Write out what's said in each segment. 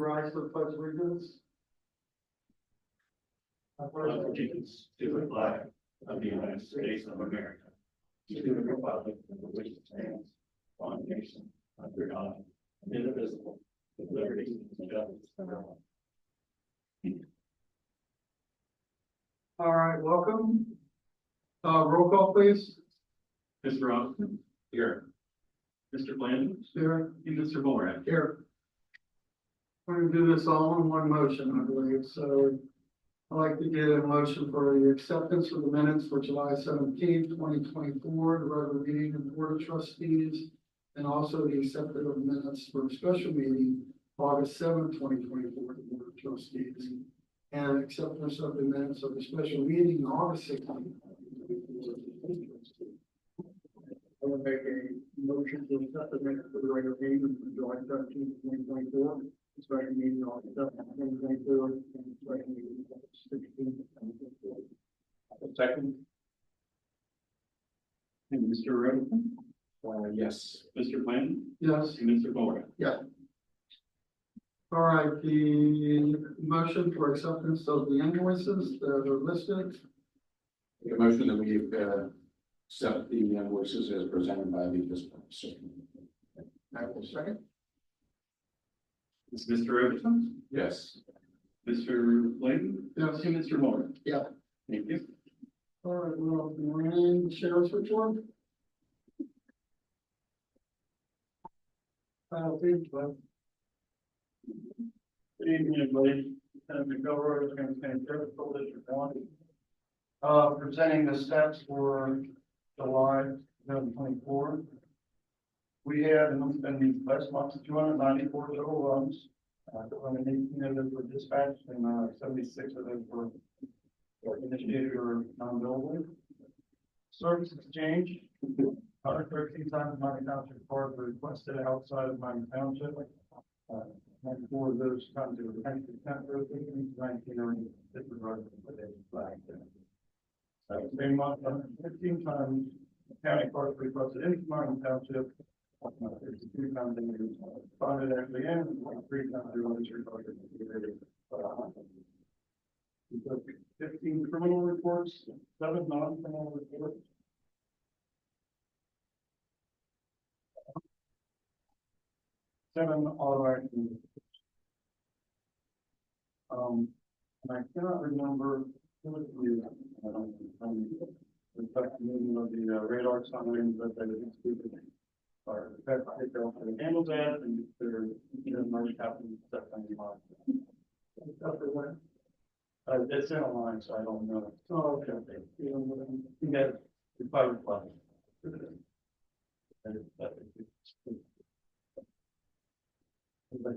rise for the pledge of allegiance. I pledge allegiance to the flag of the United States of America, to the republic for which it stands, one nation, under God, indivisible, with liberty and justice for all. All right, welcome. Roll call, please. Mr. Robinson? Here. Mr. Blandon? Here. And Mr. Borat? Here. We're gonna do this all in one motion, I believe, so I'd like to get a motion for the acceptance of the minutes for July 17th, 2024, the regular meeting of the Board of Trustees, and also the acceptance of minutes for a special meeting, August 7th, 2024, the Board of Trustees, and acceptance of the minutes of the special meeting, August 16th. I will make a motion to accept the minutes for the regular meeting of July 17th, 2024. Special meeting on the 2024 and special meeting on the 16th. Second. And Mr. Robinson? Yes. Mr. Blandon? Yes. And Mr. Borat? Yeah. All right, the motion for acceptance of the invoices that are listed. The motion that we accept the invoices as presented by the fiscal officer. I will second. Is Mr. Robinson? Yes. Mr. Blandon? Yes. And Mr. Borat? Yeah. Thank you. All right, well, the sheriff's report. I don't think so. Good evening, everybody. Senator McElroy is going to stand for District 1. Presenting the stats for July 2024. We had in the last month 294 total runs. 218 of those were dispatched, and 76 of those were initiated or non-billable. Service exchange. 113 times Miami Township cars were requested outside of Miami Township. 94 of those times were 10% rotating, 19 are disregarded for the flag. Same month, 15 times county cars were requested into Miami Township. 52 times they were funded actually in, 3 times they were disregarded. We took 15 criminal reports, 7 non-criminal reports. Seven auto accidents. And I cannot remember who was the meaning of the radar signs that they instituted. Or the fact that they handled that and they're, already happened that kind of line. It's in a line, so I don't know. Oh, okay. Yeah, it's by reply.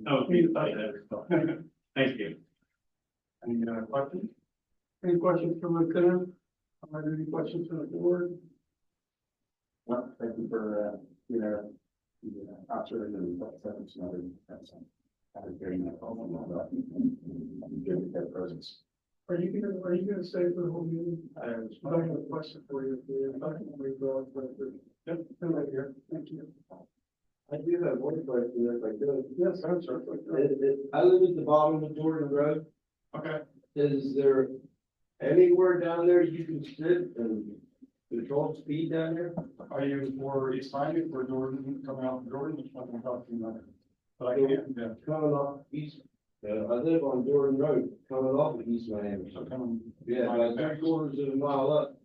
Oh, please, thank you. Any questions? Any questions from the Lieutenant? Any questions from the board? Well, thank you for the officer and that's very much good that presence. Are you gonna stay for the whole meeting? I have a question for you. Yep, come right here. Thank you. I do have one question if I could. Yes, I'm sorry. I live at the bottom of Jordan Road. Okay. Is there anywhere down there you can sit and control speed down there? Are you for East Miami or Jordan, coming out from Jordan, which one can talk to you about? But I can't, yeah. Coming off East, I live on Jordan Road, coming off of East Miami. So coming. Yeah, like 3/4 of a mile up.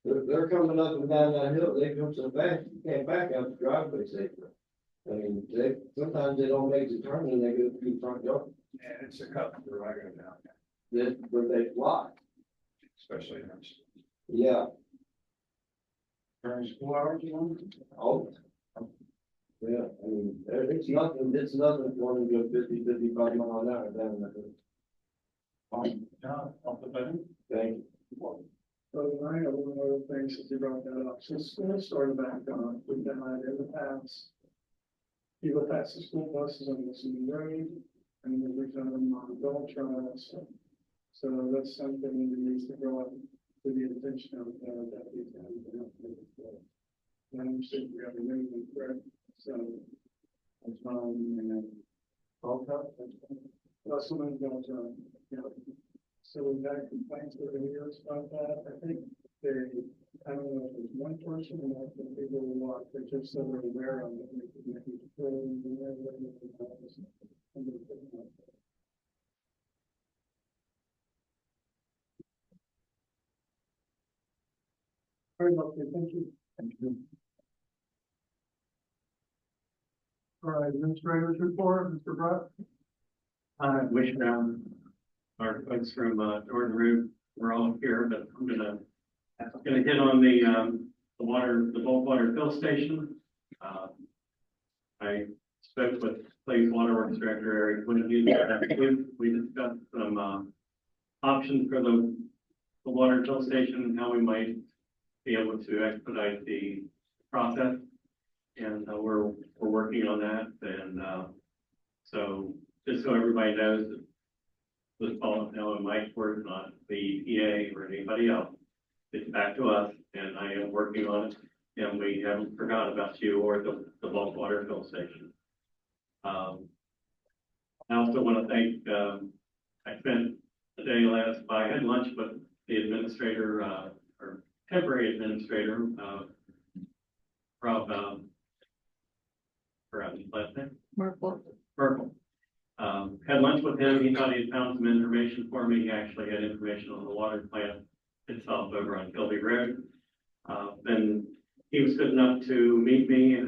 They're coming up and down that hill, they come so fast, you can't back out the driveway safely. I mean, sometimes they don't make the turn and they go through the front yard. And it's a cut through right down, Where they fly. especially in Yeah. During school hours, you want? Oh. Yeah, I mean, it's nothing for them to go 50, 55 mile an hour down the hill. Fine, yeah, I'll put that in. Thank you. So I have one of the things that you brought that up. So school started back on, we've been out in the past. You go past the school buses on the city road, and then we've done them on adult trials. So that's something that needs to go up to the attention of that people. I understand we have a movement, correct? So, and, All cut. Busselman goes on, you know. So we've had complaints over the years about that. I think they, I don't know if it's one person or not, but they really want, they just so they're aware of it. Very well, thank you. Thank you. All right, administrators report, Mr. Brett. I wish, our folks from, Jordan Root were all here, but I'm gonna hit on the bulk water fill station. I spoke with Clay's Waterworks Director, Eric, when we discussed some, options for the water fill station and how we might be able to expedite the process. And we're working on that. And so just so everybody knows, this fall now in Mike's work, not the EPA or anybody else. It's back to us, and I am working on it. And we haven't forgotten about you or the bulk water fill station. I also want to thank. I spent the day last. I had lunch with the administrator, or temporary administrator, Rob. Last name? Merkel. Had lunch with him. He thought he had found some information for me. He actually had information on the water plant itself over on Kilby Road. Then he was good enough to meet me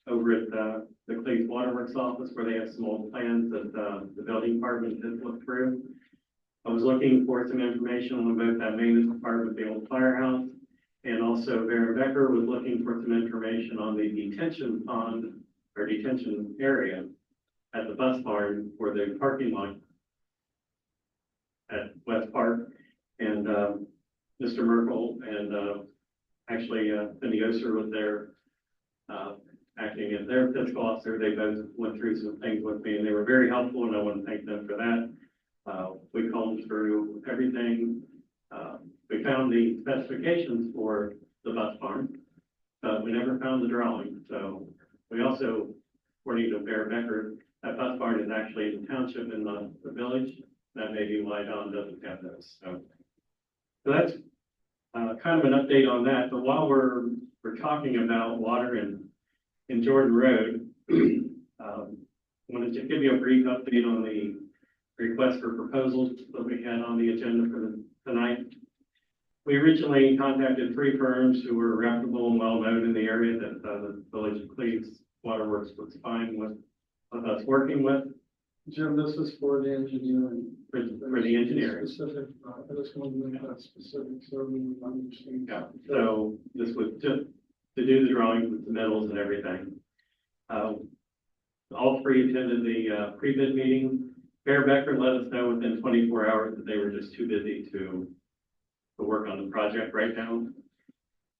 over at the Cleveland Waterworks office, where they have some old plans that the building department has looked through. I was looking for some information on both that maintenance department, the old firehouse, and also Vera Becker was looking for some information on the detention pond or detention area at the bus barn for the parking lot at West Park. And Mr. Merkel and actually Cindy Oster was there acting as their fiscal officer. They both went through some things with me, and they were very helpful, and I want to thank them for that. We combed through everything. We found the specifications for the bus barn, but we never found the drawing. So we also, according to Vera Becker, that bus barn is actually in the township in the village. That may be why Don doesn't have those. So that's kind of an update on that. But while we're talking about water in Jordan Road, I wanted to give you a brief update on the request for proposals that we had on the agenda for tonight. We originally contacted 3 firms who were reputable and well known in the area that the Village of Cleves Waterworks was fine with us working with. Jim, this is for the engineering. For the engineering. Specific, I just want to make that specific so we understand. Yeah, so this was just to do the drawings with the metals and everything. All 3 attended the pre-bid meeting. Bear Becker let us know within 24 hours that they were just too busy to work on the project right now.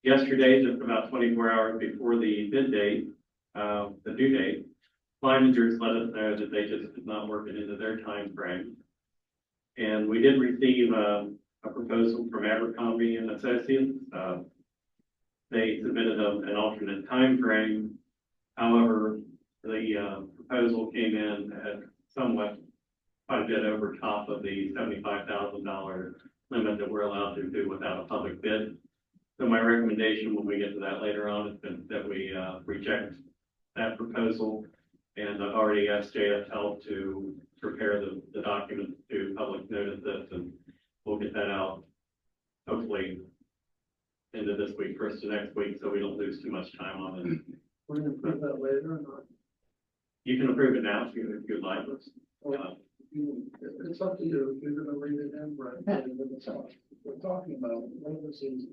Yesterday, just about 24 hours before the bid date, the due date, managers let us know that they just did not work it into their time frame. And we did receive a proposal from Abercrombie and Associates. They submitted an alternate time frame. However, the proposal came in at somewhat quite a bit over top of the $75,000 limit that we're allowed to do without a public bid. So my recommendation when we get to that later on is that we reject that proposal. And I've already asked JFL to prepare the documents to public notice this, and we'll get that out hopefully into this week, first to next week, so we don't lose too much time on it. We're going to put that later or not? You can approve it now if you'd like. It's up to you. If you're going to read it in, right? We're talking about what this is.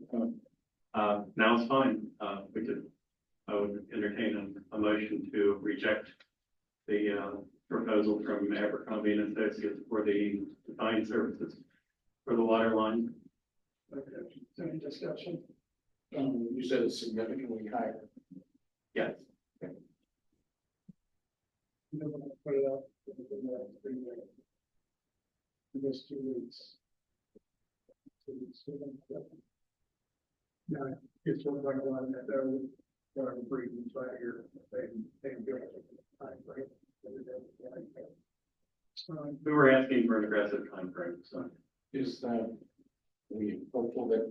Now it's fine. I would entertain a motion to reject the proposal from Abercrombie and Associates for the design services for the water line. Okay. Any discussion? You said it's significantly higher. Yes. You don't want to put it up in this 2 weeks. Yeah, it's one like a lot of that. They're breathing right here. They do it. We were asking for an aggressive timeframe, so. Is, we hopeful that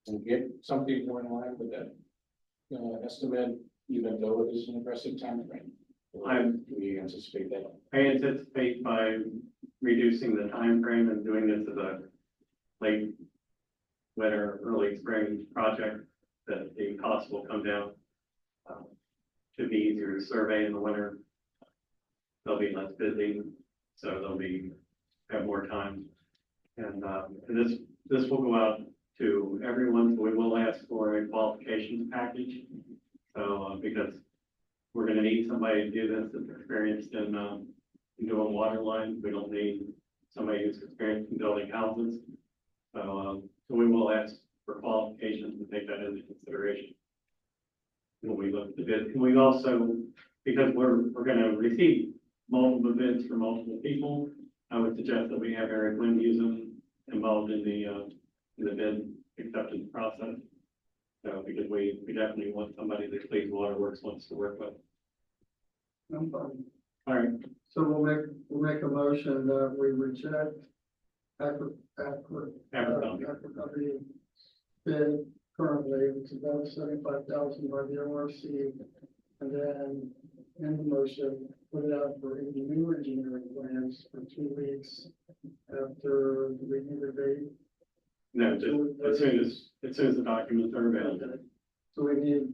we'll get something more in line with that, estimate, even though it is an aggressive timeframe? We anticipate that. I anticipate by reducing the time frame and doing this as a late winter, early spring project, that the cost will come down. Should be easier to survey in the winter. They'll be less busy, so have more time. And this will go out to everyone, so we will ask for a qualifications package. So, because we're gonna need somebody to do this that's experienced in doing water lines. We don't need somebody who's experienced in building houses. So we will ask for qualifications and take that into consideration when we look at the bid. And we also, because we're gonna receive multiple bids from multiple people, I would suggest that we have Eric Lindy's involved in the bid acceptance process. So, because we definitely want somebody that Clean Waterworks wants to work with. I'm fine. All right, So we'll make a motion that we reject Abercrombie. bid currently, it's about 75,000 by the ORC. And then in the motion, put it out for any new engineering plans for 2 weeks after the review date. No, just as soon as the documents are available. So we need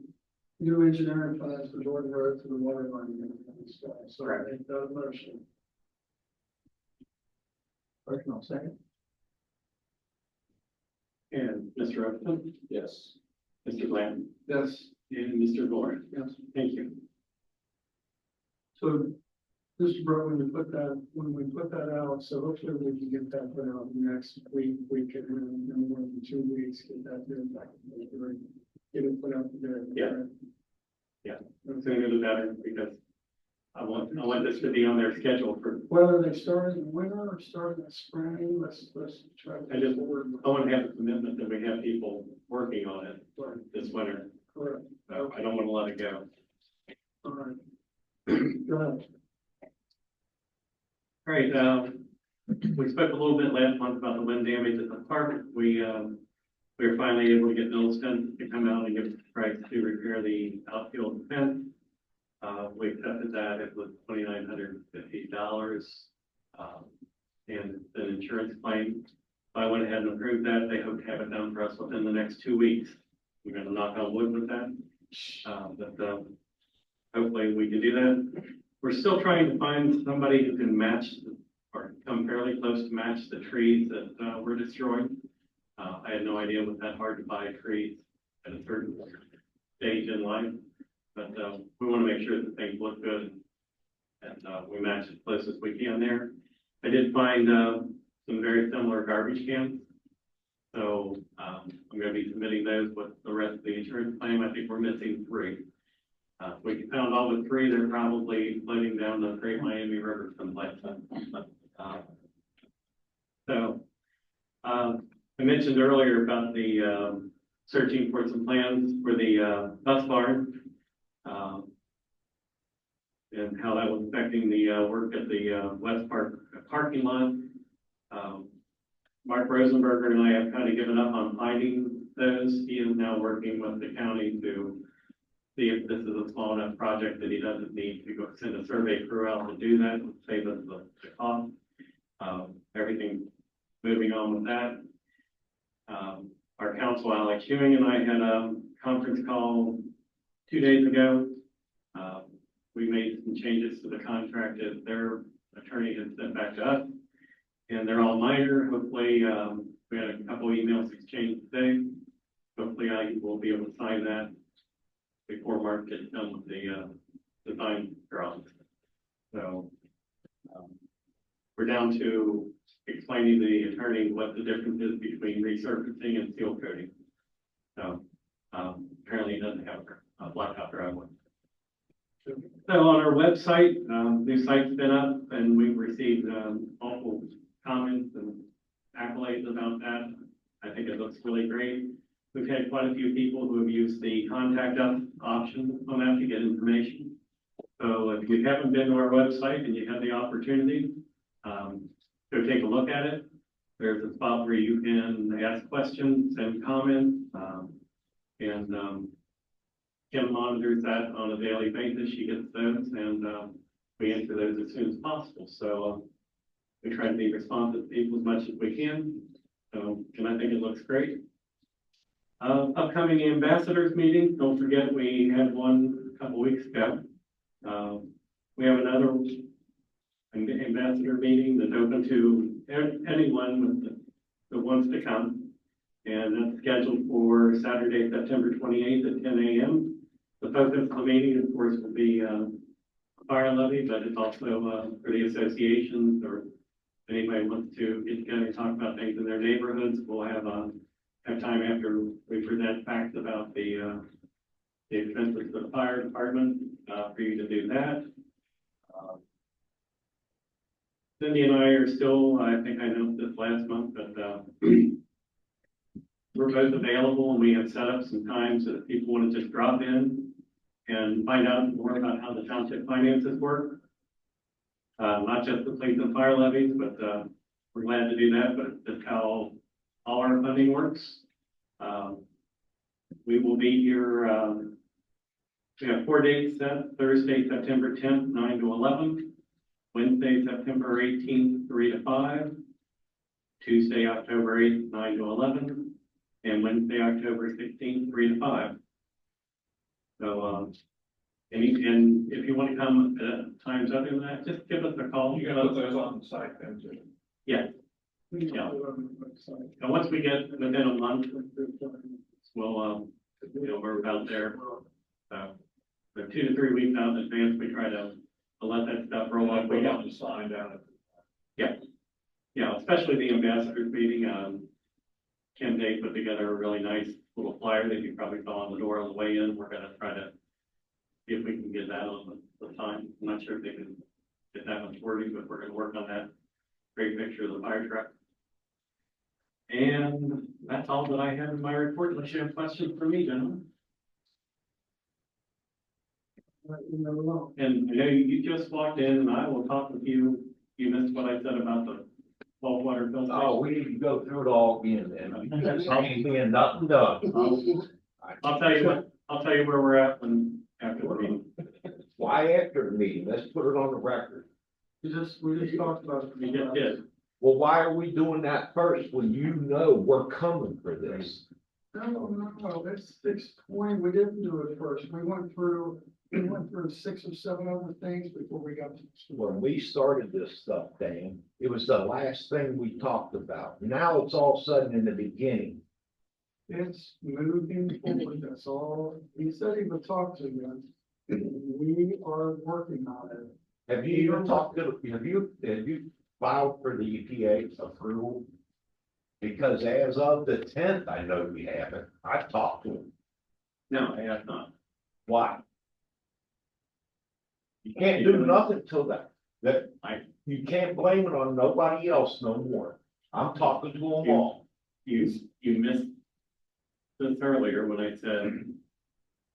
new engineering plans for Jordan Road to the water line and stuff. So I make that motion. First, no, second. And Mr. Upton, Yes. Mr. Bland, Yes. and Mr. Gore. Yes. Thank you. So, Mr. Bro, when we put that out, so hopefully we can get that put out next week, and no more than 2 weeks, get that bid back. Get it put out there. Yeah. Yeah, the sooner the better, because I want this to be on their schedule for, Whether they started in winter or started in spring, let's try to. I want to have a commitment that we have people working on it this winter. Correct. So I don't want to let it go. All right. Go ahead. All right, we spoke a little bit last month about the wind damage at the park. We were finally able to get Middleton to come out and give us a price to repair the outfield fence. We accepted that. It was $2,950. And an insurance claim. I went ahead and approved that. They hope to have it done for us within the next 2 weeks. We're gonna knock on wood with that. But hopefully we can do that. We're still trying to find somebody who can match or come fairly close to match the trees that were destroyed. I had no idea it was that hard to buy trees at a certain stage in life, but we want to make sure that things look good and we match as close as we can there. I did find some very similar garbage cans, so I'm going to be submitting those with the rest of the insurance claim. I think we're missing 3. We found all but 3. They're probably floating down the Great Miami River someplace. I mentioned earlier about the searching for some plans for the bus barn and how that was affecting the work at the West Park parking lot. Mark Rosenberger and I have kind of given up on finding those. He is now working with the county to see if this is a small enough project that he doesn't need to go send a survey crew out to do that, save us the cost. Everything moving on with that. Our counsel, Alex Ewing, and I had a conference call 2 days ago. We made some changes to the contract that their attorney had sent back to us, and they're all minor. Hopefully, we had a couple emails exchanged today. Hopefully, I will be able to sign that before Mark gets done with the design drawings. So we're down to explaining to the attorney what the difference is between resurfacing and seal coating. So apparently he doesn't have a blacktop driveway. So on our website, new site's been up and we've received multiple comments and accolades about that. I think it looks really great. We've had quite a few people who have used the contact us option on that to get information. So So if you haven't been to our website and you have the opportunity, go take a look at it. There's a spot where you can ask questions and comments, and Kim monitors that on a daily basis. She gets those, and we answer those as soon as possible. So we try to be responsive to people as much as we can. So, and I think it looks great. Upcoming ambassadors meeting, don't forget, we had one a couple weeks ago. We have another ambassador meeting that's open to anyone that wants to come. And that's scheduled for Saturday, September 28th at 10 a.m. The focus of the meeting, of course, will be fire levy, but it's also for the associations, or if anybody wants to get together and talk about things in their neighborhoods. We'll have time after we present facts about the expenses for the fire department for you to do that. Cindy and I are still, I think I announced this last month, but we're both available, and we have set up some times that if people want to just drop in and find out more about how the township finances work. Not just the police and fire levies, but we're glad to do that, but that's how all our funding works. We will be here, we have 4 dates set: Thursday, September 10th, 9 to 11, Wednesday, September 18th, 3 to 5, Tuesday, October 8th, 9 to 11, and Wednesday, October 16th, 3 to 5. So, and if you want to come at times other than that, just give us a call. You gotta put those on the site then too. Yeah. Yeah. And once we get within a month, we'll, we're about there. So 2 to 3 weeks out in advance, we try to let that stuff roll up. We have to sign down. Yeah, especially the ambassadors meeting. Kim Day put together a really nice little flyer that you probably saw on the door on the way in. We're gonna try to see if we can get that on the sign. I'm not sure if they can get that much wording, but we're gonna work on that. Great picture of the fire truck. And that's all that I have in my report. Unless you have questions for me, gentlemen. And I know you just walked in, and I will talk with you. You missed what I said about the water filtration. Oh, we need to go through it all again, and ain't being nothing done. I'll tell you where we're at when after the meeting. Why after the meeting? Let's put it on the record. We just talked about it. We just did. Well, why are we doing that first when you know we're coming for this? No, it's 6:20. We didn't do it first. We went through 6 or 7 other things before we got to the store. When we started this stuff, Dan, it was the last thing we talked about. Now it's all of a sudden in the beginning. It's moving forward. That's all. He said he would talk to you. We are working on it. Have you even talked to, have you filed for the EPA approval? Because as of the 10th, I know we haven't. I've talked to him. No, I have not. Why? You can't do nothing till that. You can't blame it on nobody else no more. I'm talking to them all. You missed this earlier when I said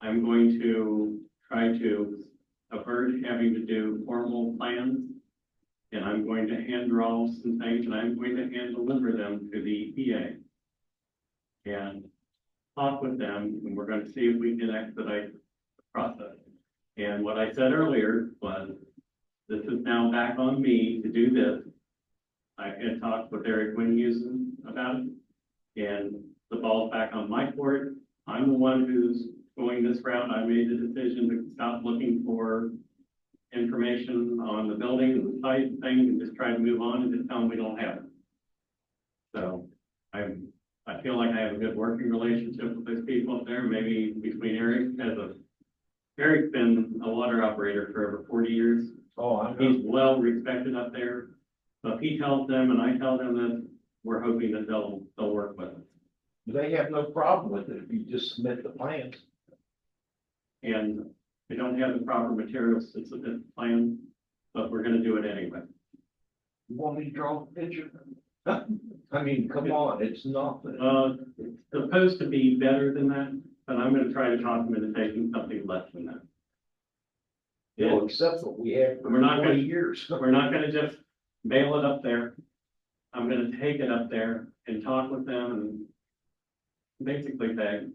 I'm going to try to avert having to do formal plans, and I'm going to hand draw some things, and I'm going to hand deliver them to the EPA and talk with them, and we're going to see if we can expedite the process. And what I said earlier was, this is now back on me to do this. I had talked with Eric Winhusen about it, and the ball's back on my court. I'm the one who's going this route. I made the decision to stop looking for information on the building and the site and things, and just try to move on and just tell them we don't have it. So I feel like I have a good working relationship with those people up there. Maybe between Eric's been a water operator for over 40 years. Oh, I know. He's well respected up there. So if he tells them and I tell them that, we're hoping that they'll work with us. They have no problem with it if you just submit the plans. And we don't have the proper materials to submit the plan, but we're gonna do it anyway. You want me to draw a picture? I mean, come on, it's nothing. It's supposed to be better than that, but I'm gonna try to talk them into taking something less than that. They'll accept what we have for We're not gonna- 20 years. We're not gonna just mail it up there. I'm gonna take it up there and talk with them and basically beg.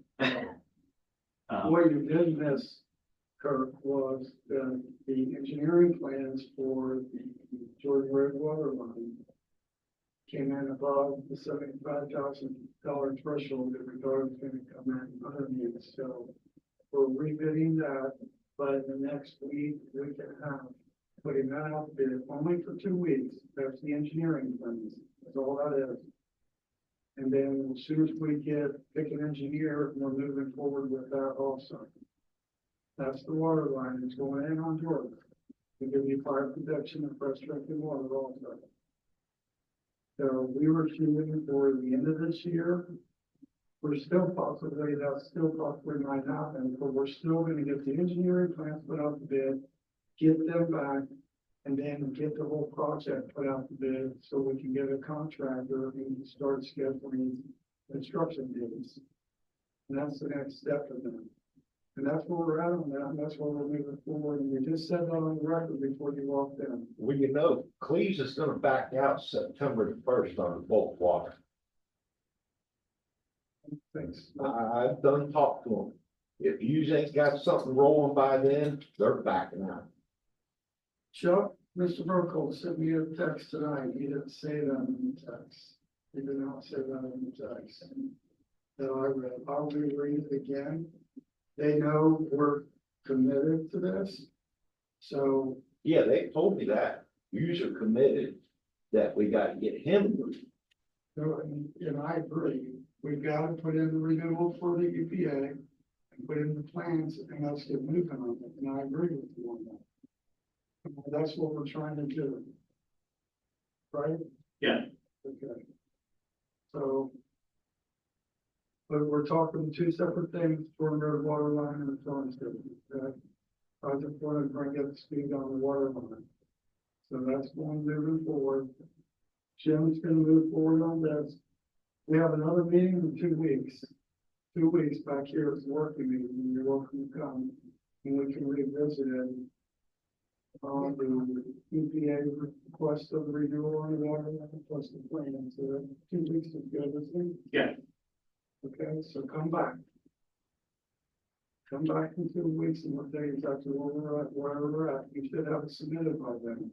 What you did miss, Kirk, was the engineering plans for the Jordan Road water line came in above the $75,000 threshold that we thought was gonna come in underneath, so we're rebidding that, but in the next week, we can have, putting that out there only for 2 weeks, that's the engineering plans, that's all that is. And then as soon as we pick an engineer, we're moving forward with that also. That's the water line that's going in on Jordan. We give you fire protection and fresh drinking water also. So we were shooting for the end of this year. We're still possibly, that still possibly might happen, but we're still gonna get the engineering plans put out the bid, get them back, and then get the whole project put out the bid, so we can get a contractor and start scheduling construction dates. And that's the next step of them. And that's where we're at on that, and that's where we're moving forward, and we just said that on the record before you walked in. Well, you know, Cleves is gonna back out September the 1st on bulk water. Thanks. I've done talked to them. If you ain't got something rolling by then, they're backing out. Chuck, Mr. Burkle sent me a text tonight, he didn't say that in the text. He did not say that in the text. That I read, I'll reread it again. They know we're committed to this. So, Yeah, they told me that. Yous are committed that we gotta get him moved. and I agree, we've got to put in the renewal for the EPA and put in the plans and let's get moving on it, and I agree with you on that. That's what we're trying to do. Right? Yeah. Okay. So. But we're talking two separate things, Jordan Road water line and the Township. Okay? I just want to bring up the speed on the water line. So that's going moving forward. Jim's gonna move forward on this. We have another meeting in 2 weeks. 2 weeks back here at the working meeting, and you're welcome to come, and we can revisit it. On the EPA request of renewal on the water line plus the plan, so that 2 weeks is good, isn't it? Yeah. Okay, so come back. Come back in 2 weeks and we'll tell you exactly where we're at. You should have it submitted by then.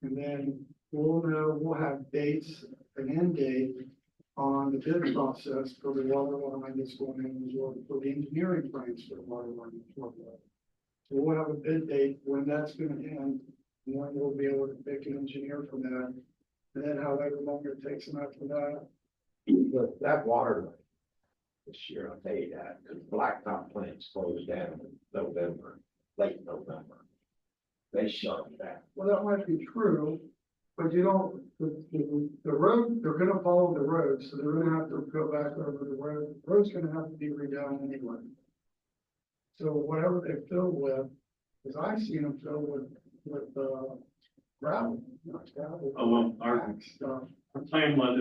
And then we'll know, we'll have dates, an end date on the bid process for the water line that's going in as well, for the engineering plans for the water line as well. So we'll have a bid date when that's gonna end, and when we'll be able to pick an engineer for that. And then however long it takes them after that. But that water line this year, I'll tell you that, because Blacktop plant's closed down in November, late November. They shut it down. Well, that might be true, but you don't, the road, they're gonna follow the road, so they're gonna have to go back over the road. The road's gonna have to be redone anyway. So whatever they fill with, because I've seen them fill with gravel, not gravel. Oh, well, our black stuff. plan was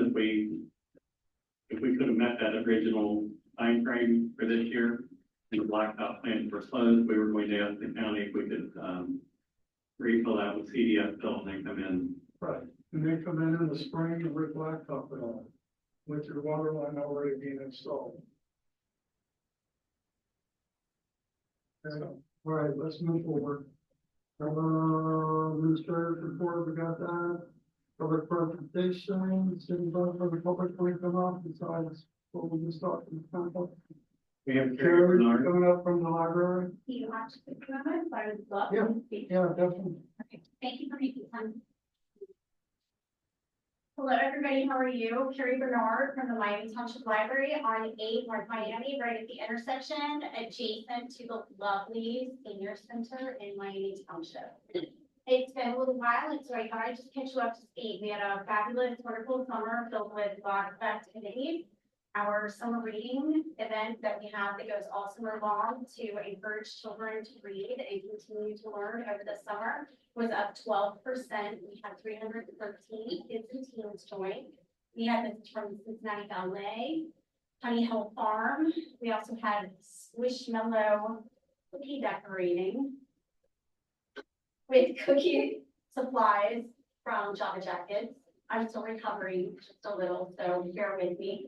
if we could have met that original time frame for this year, and the blacktop plants were closed, we were going to ask the county if we could, refill that with CDF fill and then come in. Right, and they come in the spring and we're blacktop it all, with your water line already being installed. Okay, all right, let's move forward. Administrative report, we got that. Public presentation, city vote for the public to come up besides what we just talked about. We have Carrie Carrie Bernard. coming up from the library. Do you want to speak a moment? I would love Yeah. to speak. Yeah, definitely. Okay, thank you for making time. Hello, everybody. How are you? Carrie Bernard from the Miami Township Library on 8 North Miami, right at the intersection adjacent to the lovely senior center in Miami Township. It's been a little while, and so I thought I'd just catch you up to speed. We had a fabulous, wonderful summer filled with lots of activities. Our summer reading event that we have that goes all summer long to encourage children to read and continue to learn over the summer was up 12%. We had 313 kids and teens join. We had this from Cincinnati Ballet, Honey Hill Farm. We also had Squishmallow cookie decorating. with cookie supplies from Java Jackets. I'm still recovering just a little, so bear with me.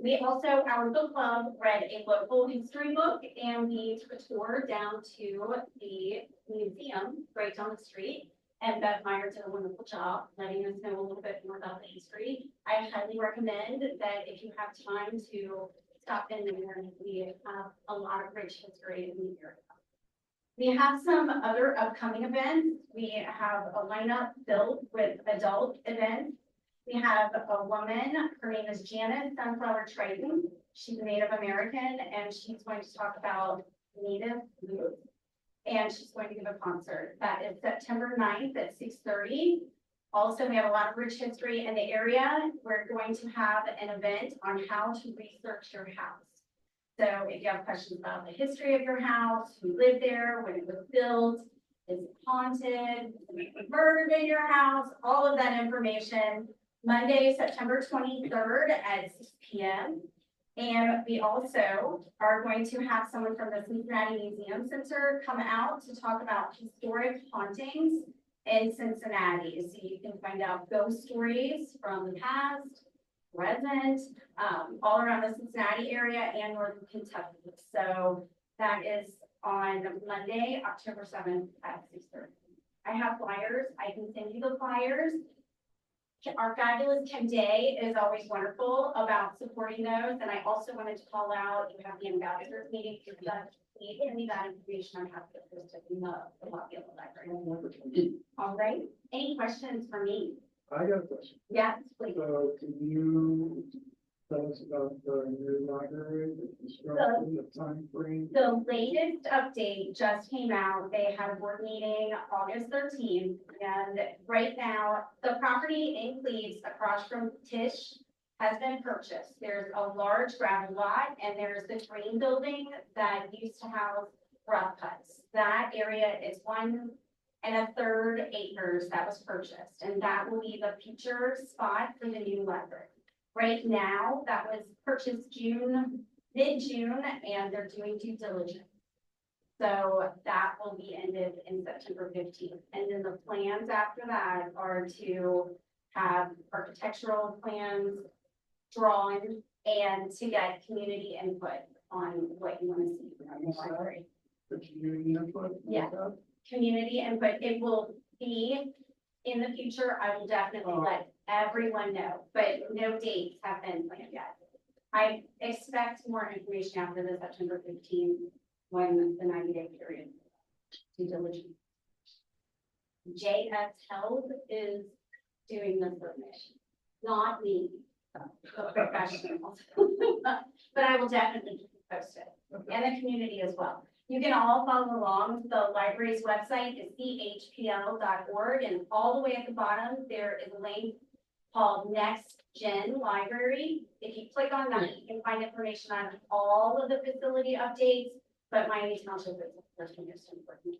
We also, our book club read a local history book, and we took a tour down to the museum right down the street. And Beth Meyer did a wonderful job letting us know a little bit more about the history. I highly recommend that if you have time to stop in there, we have a lot of rich history in the area. We have some other upcoming events. We have a lineup filled with adult events. We have a woman, her name is Janet Sunflower Triton. She's a Native American, and she's going to talk about Native youth. And she's going to give a concert. That is September 9th at 6:30. Also, we have a lot of rich history in the area. We're going to have an event on how to research your house. So if you have questions about the history of your house, who lived there, when it was built, is it haunted, murdered in your house, all of that information, Monday, September 23rd at 6 p.m. And we also are going to have someone from the Cincinnati Museum Center come out to talk about historic hauntings in Cincinnati. So you can find out ghost stories from the past, present, all around the Cincinnati area and Northern Kentucky. So that is on Monday, October 7th at 6:30. I have flyers. I can send you the flyers. Our fabulous Kim Day is always wonderful about supporting those. And I also wanted to call out, you have the ambassadors meeting. If you need any of that information, I'm happy to post it in the lobby of the library. All right. Any questions for me? I got a question. Yes, please. So can you tell us about the new library, the construction, the time frame? The latest update just came out. They had a board meeting August 13th. And right now, the property in Cleves across from Tisch has been purchased. There's a large gravel lot, and there's the green building that used to house rough cuts. That area is 1 1/3 acres that was purchased, and that will be the future spot for the new library. Right now, that was purchased mid-June, and they're doing due diligence. So that will be ended in September 15th. And then the plans after that are to have architectural plans drawn and to get community input on what you want to see from the library. The community input? Yeah. Community input, it will be in the future. I will definitely let everyone know, but no dates have been planned yet. I expect more information after the September 15th, when the 90-day period due diligence. JS Health is doing the submission, not me, the professionals. But I will definitely keep you posted, and the community as well. You can all follow along. The library's website is chpl.org, and all the way at the bottom, there is a link called Next Gen Library. If you click on that, you can find information on all of the facility updates, but Miami Township is the first and most important.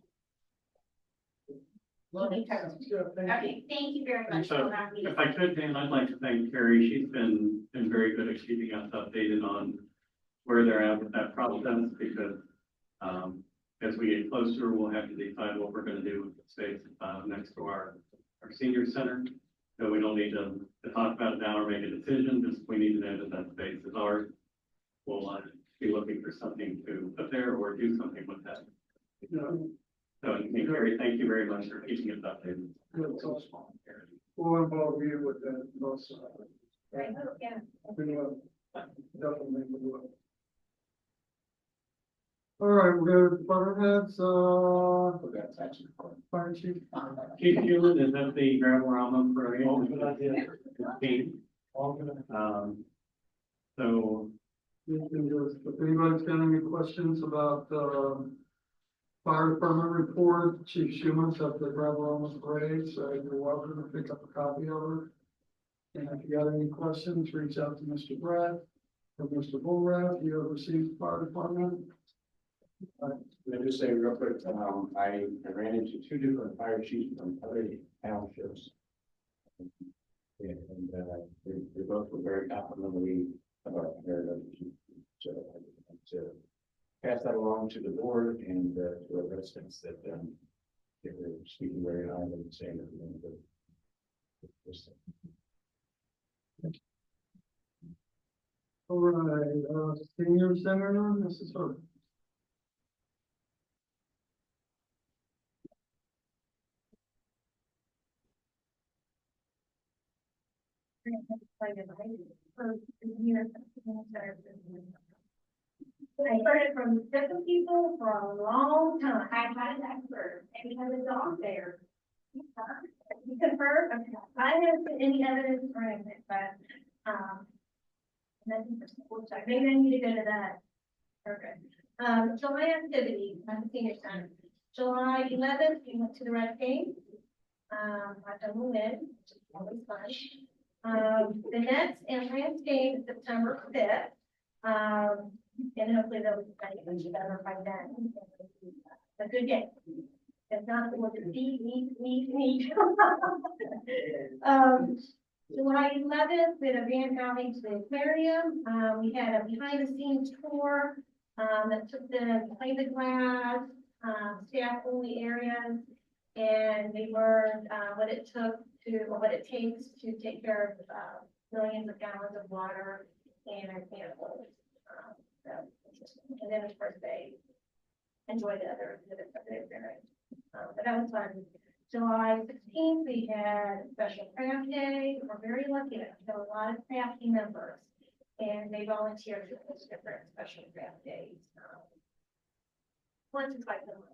Okay, thank you very much. So, for having me. if I could, Dan, I'd like to thank Carrie. She's been very good at keeping us updated on where they're at with that process, because as we get closer, we'll have to decide what we're gonna do with the space next to our senior center. So we don't need to talk about it now or make a decision, just we need to know that that space is ours. We'll be looking for something to put there or do something with that. So, Carrie, thank you very much for keeping us updated. We'll involve you with that also. Right, yeah. Definitely will. All right, we're going to department heads, fire chief. Chief Hewlett is at the Gravel-Rama parade. So, If anybody's got any questions about, fire department report, Chief Schuman's at the Gravel parade, so you're welcome to pick up a copy of it. And if you got any questions, reach out to Mr. Brett or Mr. Bullrath, you oversee the fire department. Let me just say real quick, I ran into 2 different fire chiefs from other townships. And they both were very complimentary about their chief. So I want to pass that along to the board and to our residents that They were speaking very highly and saying that. All right, senior center, Mrs. Hurd. I heard it from different people for a long time. I've had an expert, and he has a dog there. You confirm, okay, I haven't seen any evidence or anything, but, nothing for school check. Maybe I need to go to that. Okay. July activities, I'm senior center. July 11th, we went to the Red Game. I've done the win, which is always fun. The Nets and Rams game September 5th. And hopefully they'll be playing better by then. A good game. If not, it was a neat. July 11th, we had a van outing to the aquarium. We had a behind the scenes tour, that took them behind the glass, staff only areas. And they learned, what it took to, or what it takes to take care of, millions of gallons of water and animals. And then of course they enjoy the other exhibits that they're doing. But that was fun. July 16th, we had special craft day. We're very lucky to have a lot of crafty members, and they volunteered for those different special craft days. Once or twice a month.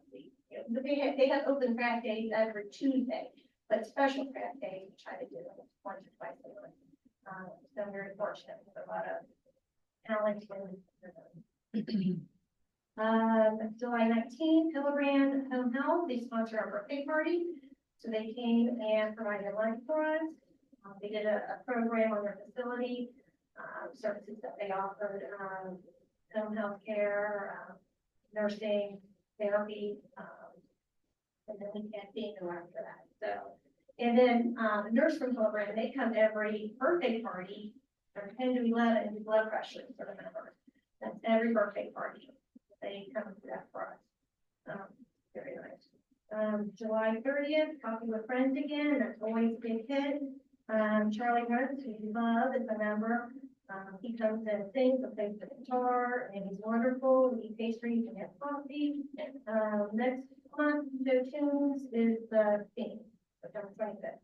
But they have open craft days every Tuesday, but special craft days we try to do them once or twice a month. So I'm very fortunate with a lot of talent and July 19th, Hildebrand Home Health, they sponsor our birthday party. So they came and provided lunch for us. They did a program on their facility, services that they offered, home health care, nursing, therapy, and then we can't see no after that. So, and then the nurse from Hildebrand, they come every birthday party from 10 to 11 and do blood pressure for the members. That's every birthday party. They come to that for us. Very nice. July 30th, coffee with friends again. That's always a big hit. Charlie Rhodes, who you love, is a member. He comes and sings and plays the guitar, and he's wonderful. We eat pastries and have coffee. Next month, No Tunes is the theme, September 25th.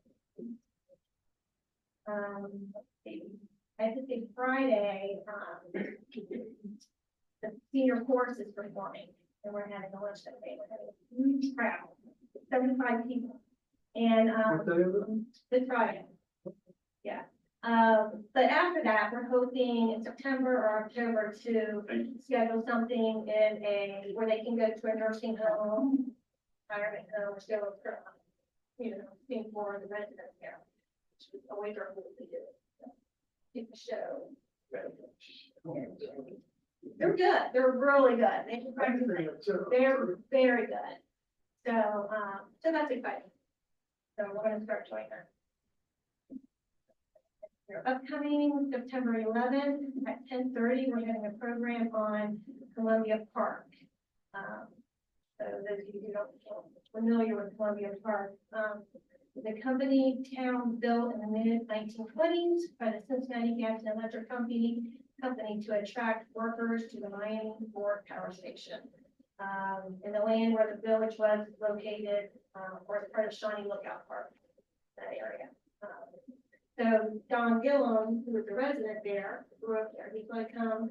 I have to say Friday, the senior course is performing, and we're having a lunch that day. We're having a huge crowd, 75 people. And What day is it? this Friday. Yeah. But after that, we're hoping in September or October to schedule something in where they can go to a nursing home, retirement home, or still, seeing for the residents there. Which is always our goal to do. Get the show. They're good. They're really good. They can practice. They're very good. So, so that's exciting. So we're going to start showing them. Upcoming September 11th at 10:30, we're having a program on Columbia Park. So those of you who don't familiar with Columbia Park, the company town built in the mid-1920s by the Cincinnati Gas and Electric Company to attract workers to the Miami Fort Power Station. In the land where the village was located, or as part of Shawnee Lookout Park, that area. So Don Gillum, who was a resident there, grew up there. He's going to come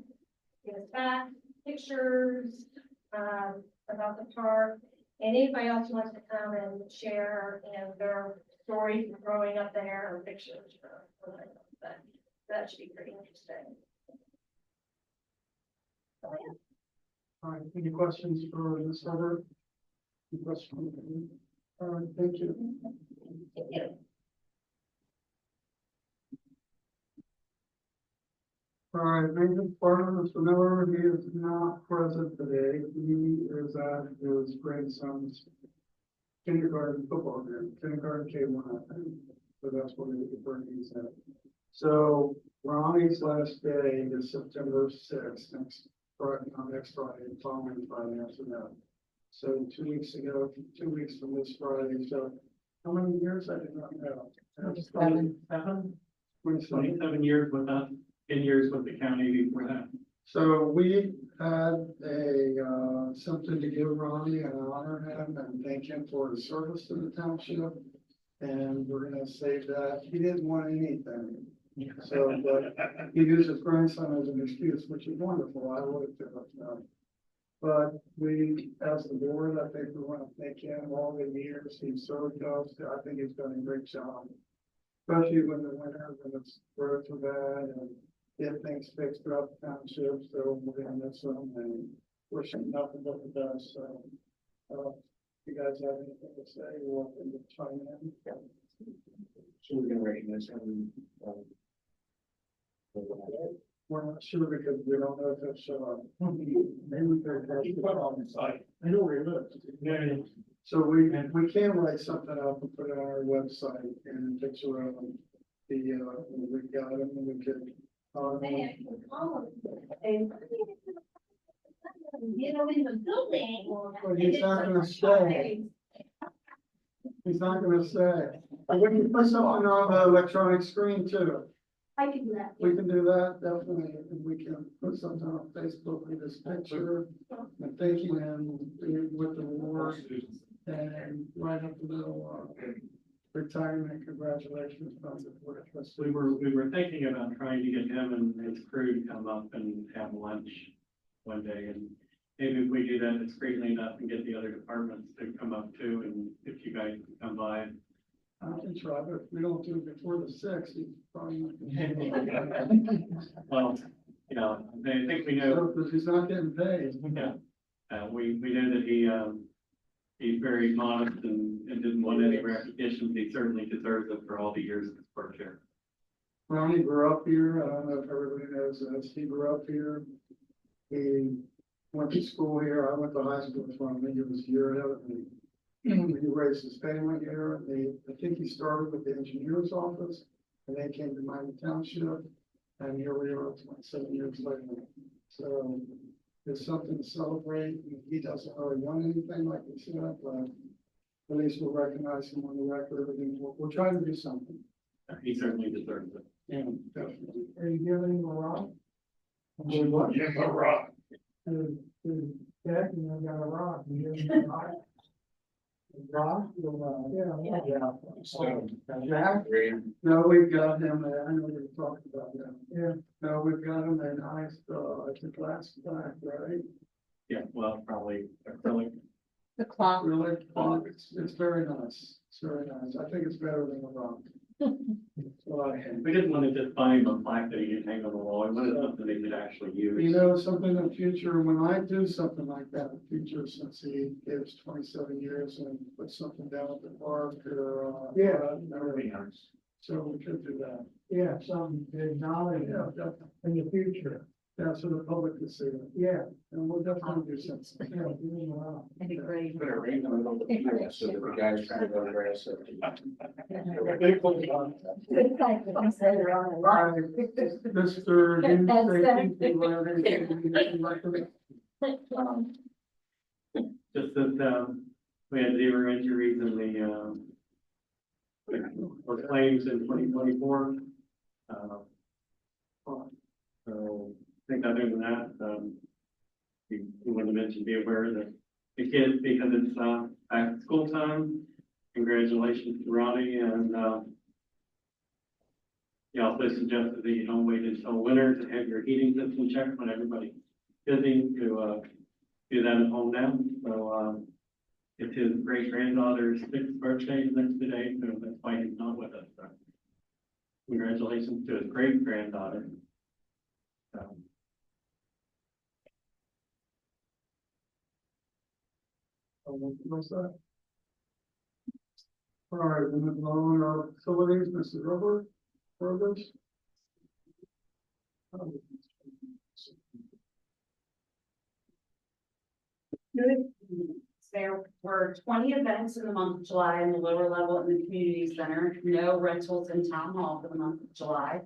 give us back pictures about the park, and anybody else who wants to come and share, their stories from growing up there or pictures. But that should be pretty interesting. So, yeah. All right, any questions for Ms. Hubbard? Any questions? All right, thank you. Thank you. All right, maintenance partner, Mr. Miller, he is not present today. He is at his grandson's kindergarten football game, kindergarten K1, I think. So that's what he's at. So Ronnie's last day is September 6th, next Friday, following Friday after that. So 2 weeks ago, 2 weeks from this Friday, so how many years I did not know? 27. 27. 27 years with us, 10 years with the county before that. So we had something to give Ronnie and honor him and thank him for his service to the township. And we're gonna save that. He didn't want anything. So, but he used his grandson as an excuse, which is wonderful. I would have done. But we, as the board, I think we want to thank him all the years he served us. I think he's done a great job. Especially when the winter, when it's roads are bad and get things fixed throughout the township. So we're gonna miss him and wish him nothing but the best. So, if you guys have anything to say, you're welcome to chime in. So we're gonna recognize him. We're not sure because we don't know if he'll show up. Maybe we could. He put on the site. I know where he lives. Yeah. So we can write something up and put it on our website and picture of the, when we got him and we could. You know, in the building. Well, he's not gonna stay. He's not gonna say. We can put something on the electronic screen too. I can do that. We can do that, definitely, and we can put something on Facebook with this picture and thanking him with the award and right up the middle, retirement, congratulations from the board of trustees. We were thinking about trying to get him and his crew to come up and have lunch one day, and maybe if we do that discreetly enough and get the other departments to come up too, and if you guys can come by. I can try, but if we don't do it before the 6th, he's probably not. Well, you know, I think we know, Because he's not getting paid. yeah, we know that he's very modest and didn't want any recognition. He certainly deserves it for all the years of his work here. Ronnie grew up here. I don't know if everybody knows this. He grew up here. He went to school here. I went to high school from him. He was a year ahead of me. He raised his family here. I think he started with the engineer's office and then came to Miami Township. And here we are 27 years later. So it's something to celebrate. He doesn't really want anything like we said, but at least we'll recognize him on the record. And we'll try to do something. He certainly deserves it. Yeah, definitely. Are you giving him a rock? Give him a rock. Jack, you got a rock. You give him a rock? Rock? Yeah. So, Jack? No, we've got him there. I know we were talking about that. Yeah. No, we've got him there. Nice, I think last black, right? Yeah, well, probably acrylic. The clock. Really? It's very nice. It's very nice. I think it's better than a rock. Well, We didn't want to just buy him a plaque that he could hang on the wall. We wanted something they could actually use. you know, something in the future, when I do something like that in the future, since he gives 27 years and put something down at the park or, Really nice. so we could do that. Yeah, something to acknowledge Yeah, definitely. in the future. Yeah, so the public can see it. Yeah. And we'll definitely do something. Yeah, doing a lot. That'd be great. put a ring on the computer so that the guys trying to go grass. It's like, I'm saying they're on a lot. Mr. Just that, we had 0 injuries in the, or claims in 2024. So I think other than that, we wanted to mention, be aware that the kids, because it's, back to school time, congratulations to Ronnie, and, he also suggested that you don't wait until winter to have your heating system checked when everybody's busy to, do that at home now. So, it's his great granddaughter's 6th birthday next today, so that's why he's not with us. So congratulations to his great granddaughter. What's that? All right, we move on our facilities, Mrs. Roberts. There were 20 events in the month of July in the lower level in the community center, no rentals in town hall for the month of July.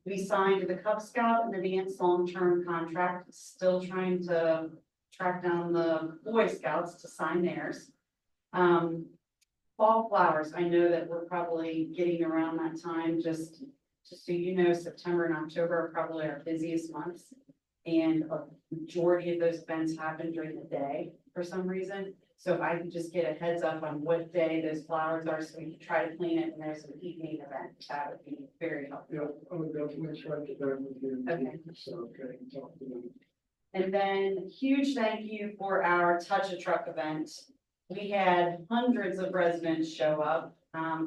We signed the Cub Scout and the Dance long-term contract, still trying to track down the Boy Scouts to sign theirs. Fall flowers, I know that we're probably getting around that time, just so you know, September and October are probably our busiest months. And a majority of those events happen during the day for some reason. So if I could just get a heads up on what day those flowers are, so we can try to clean it and there's an evening event, that would be very helpful. Yeah, I would definitely try to get back with you. Okay. So, okay, talk to them. And then huge thank you for our Touch a Truck event. We had hundreds of residents show up.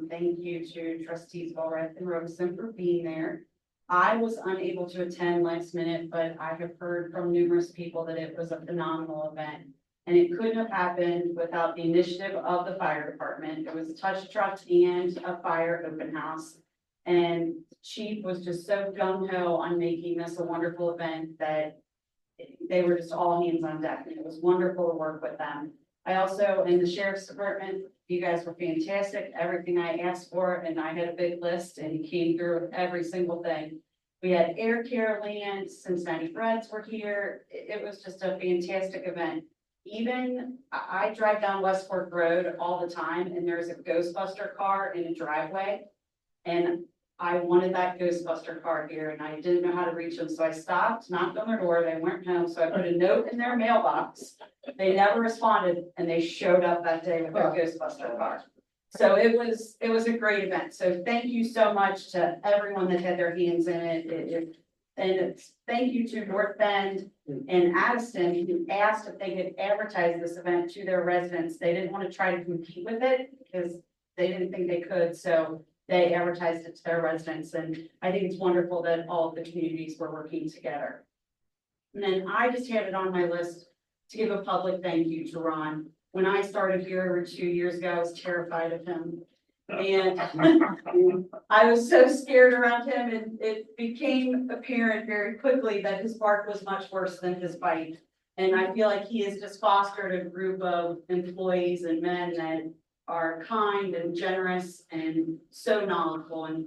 Thank you to trustees Walrath and Robeson for being there. I was unable to attend last minute, but I have heard from numerous people that it was a phenomenal event. And it couldn't have happened without the initiative of the fire department. It was a touch truck and a fire open house. And the chief was just so gung ho on making this a wonderful event that they were just all hands on deck, and it was wonderful to work with them. I also, in the sheriff's department, you guys were fantastic, everything I asked for, and I had a big list and came through with every single thing. We had air care land, Cincinnati Reds were here, it was just a fantastic event. Even, I drive down West Fork Road all the time, and there's a Ghostbuster car in a driveway. And I wanted that Ghostbuster car here, and I didn't know how to reach them, so I stopped, knocked on their door, they weren't home, so I put a note in their mailbox. They never responded, and they showed up that day with their Ghostbuster car. So it was a great event, so thank you so much to everyone that had their hands in it. Thank you to North Bend and Addison, who asked if they could advertise this event to their residents. They didn't want to try to compete with it, because they didn't think they could, so they advertised it to their residents, and I think it's wonderful that all of the communities were working together. And then I just had it on my list to give a public thank you to Ron. When I started here over 2 years ago, I was terrified of him. And I was so scared around him, and it became apparent very quickly that his bark was much worse than his bite. And I feel like he has just fostered a group of employees and men that are kind and generous and so knowledgeable. And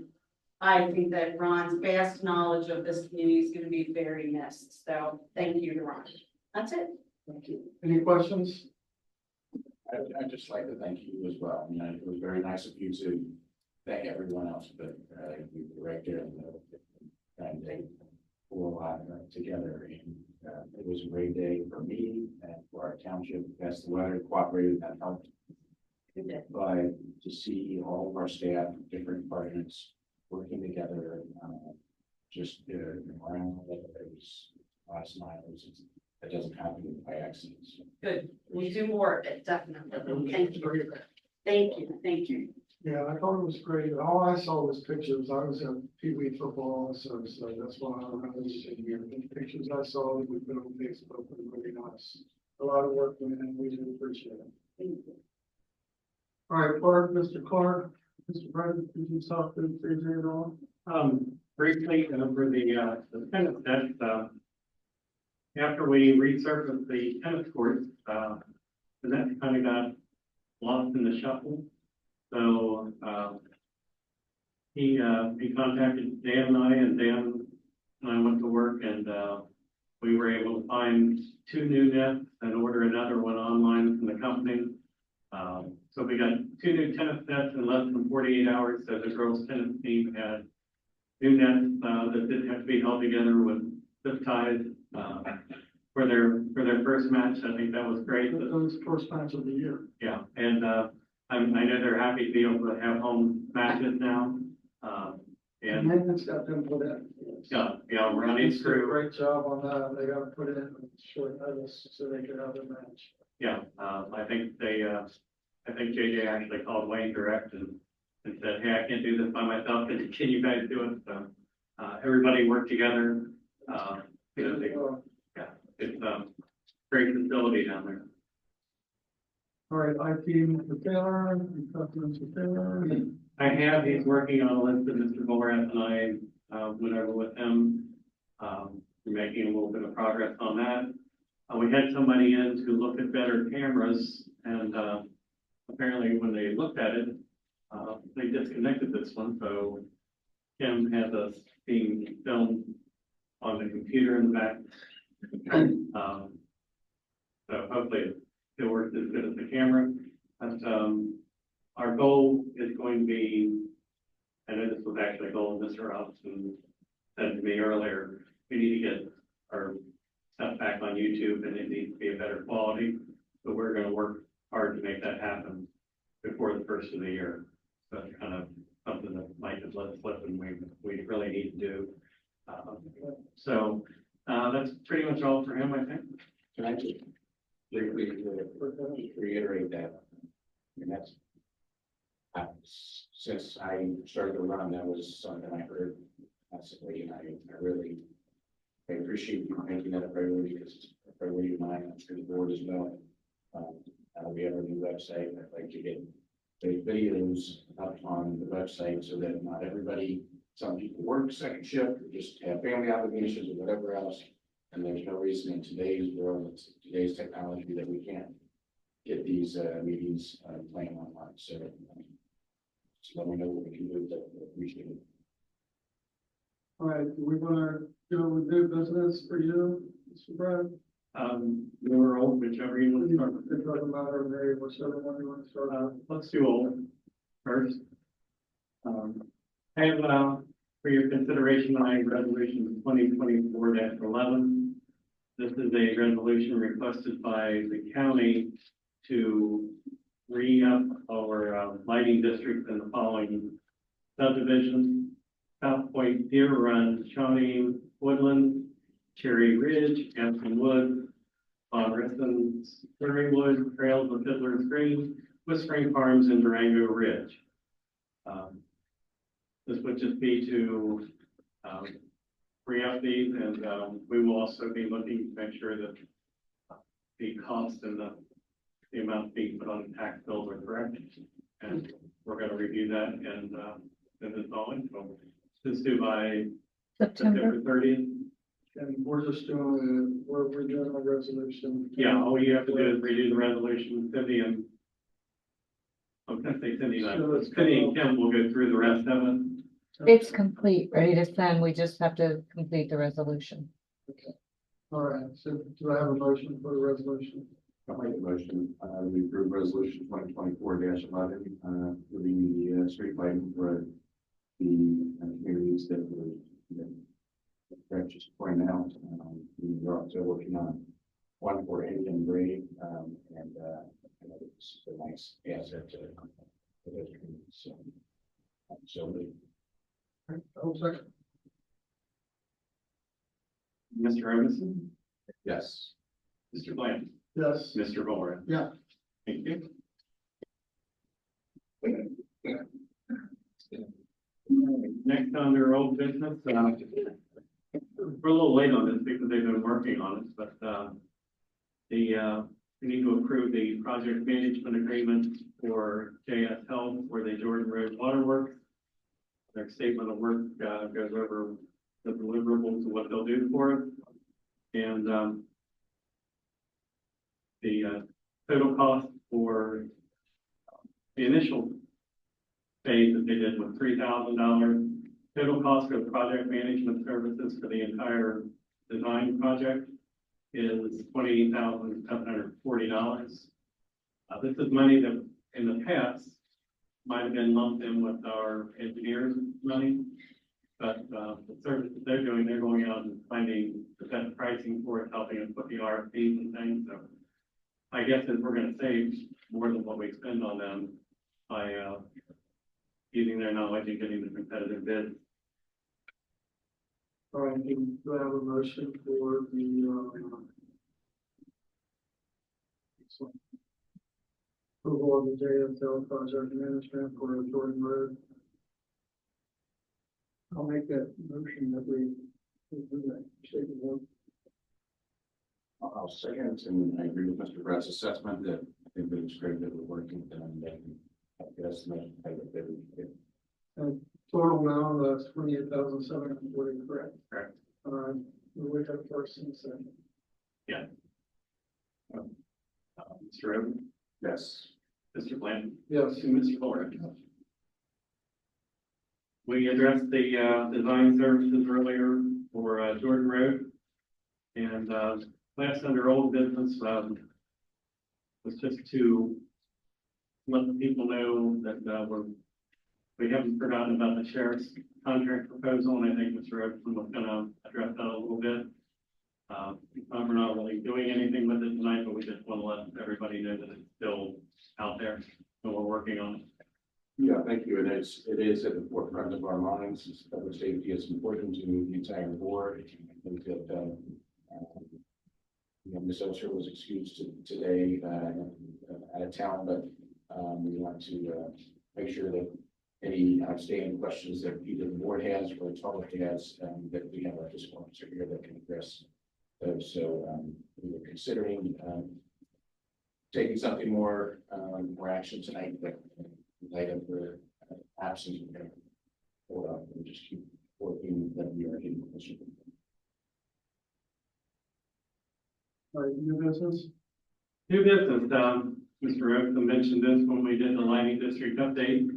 I think that Ron's vast knowledge of this community is going to be very missed. So thank you to Ron. That's it. Thank you. Any questions? I'd just like to thank you as well. I mean, it was very nice of you to thank everyone else, but you directed and they pulled a lot together. And it was a great day for me and for our township. As the weather cooperated, that helped. But to see all of our staff, different departments working together, just around it was last night. That doesn't happen by accident. So. Good. We'll do more of it, definitely. Thank you. Thank you. Thank you. Yeah, I thought it was great. All I saw was pictures. I was at Pee Wee football, so that's why I remember sitting here. The pictures I saw that we put on Facebook were really nice. A lot of work went in, we do appreciate it. Thank you. All right, Mr. Clark, Mr. President, did you talk to CJ at all? Briefly over the tennis net, after we resurfaced the tennis courts, the net kind of got lost in the shuffle. So, he contacted Dan and Dan and I went to work, and, we were able to find 2 new nets and order another one online from the company. So we got 2 new tennis nets in less than 48 hours. So the girls tennis team had new nets, that didn't have to be held together with zip ties, for their first match. I think that was great. That was the first match of the year. Yeah, and, I know they're happy to be able to have home matches now. And And, maintenance got them put in. yeah, Ronnie's Did a crew. great job on that. They got put in short notice so they could have a match. Yeah, I think JJ actually called Wayne direct and said, hey, I can't do this by myself. Can you guys do it? So, everybody worked together. It's a great facility down there. All right, IT, Mr. Taylor, Mr. Taylor. He's working on a list that Mr. Borath and I, went over with him. We're making a little bit of progress on that. We had somebody in to look at better cameras, and, apparently when they looked at it, they disconnected this one, so Kim has us being filmed on the computer in the back. So hopefully it works as good as the camera. But, our goal is going to be, I know this was actually a goal Mr. Robinson said to me earlier, we need to get our stuff back on YouTube and it needs to be a better quality. But we're gonna work hard to make that happen before the first of the year. So that's kind of something that might have let slip and we really need to do. That's pretty much all for him, I think. Can I just briefly reiterate that? I mean, that's, since I started to run, that was something I heard constantly, and I appreciate you making that a priority, because it's a priority of mine, I'm sure the board as well. We have a new website, I'd like to get the videos up on the website so that not everybody, some people work second shift, or just have family obligations or whatever else. And there's no reason in today's world, today's technology, that we can't get these meetings playing online. So just let me know what we can do that. Appreciate it. All right, do we wanna go with new business for you, Mr. Brad? New or old, whichever you want to start. It doesn't matter, Mary, whichever one you want to start out. Let's do old first. I have, for your consideration, tonight, resolution 2024-11. This is a resolution requested by the county to re-up our lighting district in the following subdivisions: South Point, Deer Run, Shawnee, Woodland, Cherry Ridge, Anson Woods, Von Risson, Wood, Trails of Fiddler's Green, Whispering Farms, and Durango Ridge. This would just be to re-up these, and we will also be looking to make sure that the cost and the amount being put on the tax bills are correct. And we're going to review that and this following. So this is due by September 30th. And we're just doing, we're doing a resolution. Yeah, all you have to do is redo the resolution, Cindy and I was gonna say Cindy, Cindy and Kim will go through the rest of it. It's complete, ready to send. We just have to complete the resolution. All right, so do I have a motion for the resolution? I'll make a motion, we approve resolution 2024-11, approving the street lighting for the communities that Brett just pointed out. We are also working on one for Indian Grade, and it's a nice asset to those communities. So I'll second. Mr. Emerson, yes. Mr. Bland, Yes. Mr. Bowler. Yeah. Thank you. Next under old business, we're a little late on this because they've been working on it, but we need to approve the project management agreement for JS Health for the Jordan Road Waterworks. Their statement of work goes over the deliverables of what they'll do for us. And the total cost for the initial phase that they did was $3,000. Total cost of project management services for the entire design project is $28,740. This is money that in the past might have been lumped in with our engineers' money, but the service that they're doing, they're going out and finding the best pricing for it, helping us with the RFPs and things. So I guess that we're going to save more than what we spend on them by using their knowledge and getting the competitive bids. All right, do I have a motion for the approval of the JSL project management for Jordan Road? I'll make that motion that we do that. Take it one. I'll second, and I agree with Mr. Brett's assessment that I think that it's great that we're working with them and making a good estimate of the bid. Total now, that's $28,740, correct? Correct. We have first and second. Yeah. Mr. Evans, Yes. Mr. Bland, Yes. and Mr. Bowler. We addressed the design services earlier for Jordan Road. And last under old business, was just to let the people know that, we haven't forgotten about the sheriff's contract proposal, and I think Mr. Oakland was gonna address that a little bit. We're not really doing anything with it tonight, but we just want to let everybody know that it's still out there, and we're working on it. Yeah, thank you. And it is at the forefront of our minds. Public safety is important to the entire board. I think that, Ms. Oster was excused today, out of town, but, we want to, make sure that any outstanding questions that either the board has or the public has, that we have a fiscal officer here that can address those. So, we were considering, taking something more action tonight, but in light of the absence, we're going to hold up and just keep working that we are getting closer. All right, new business? New business, Mr. Oakland mentioned this when we did the lighting district update.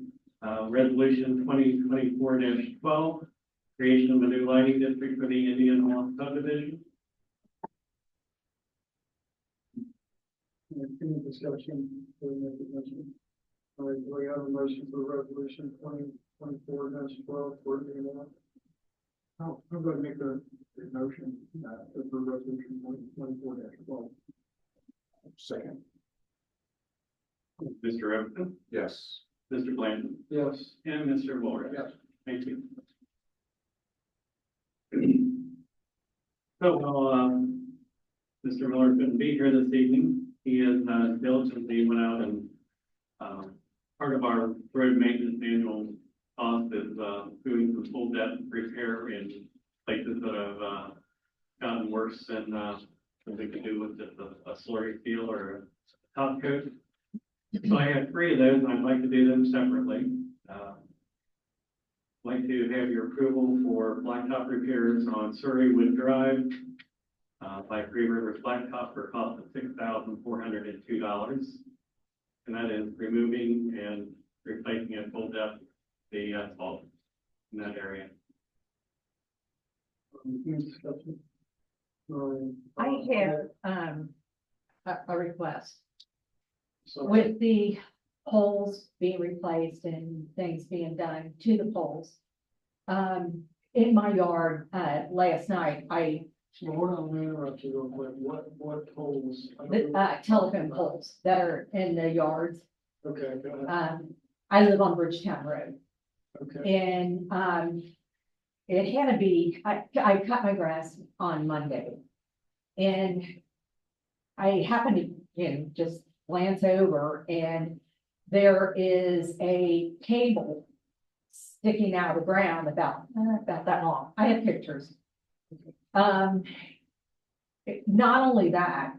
Resolution 2024-12, creation of a new lighting district for the Indian Law subdivision. Any discussion? All right, do we have a motion for resolution 2024-12 for the law? I'm going to make a motion for resolution 2024-12. Second. Mr. Oakland, Yes. Mr. Blandon, Yes. and Mr. Walker. Yes. Thank you. So, Mr. Miller couldn't be here this evening. He has diligently went out and, part of our road maintenance annual cost is, doing some full depth repair in places that have, gotten worse than, what we could do with just a slurry seal or a top coat. So I have 3 of those, and I'd like to do them separately. I'd like to have your approval for blacktop repairs on Surrey Wood Drive, by Three Rivers Blacktop for a cost of $6,402. And that is removing and replacing at full depth the asphalt in that area. Any discussion? I have, a request. So, With the poles being replaced and things being done to the poles. In my yard, last night, so hold on, let me interrupt you real quick. What poles? telephone poles that are in the yards. Okay, go ahead. I live on Bridgetown Road. Okay, And, it had to be, I cut my grass on Monday. And I happened to, just glance over and there is a cable sticking out of the ground about that long. I have pictures. Not only that,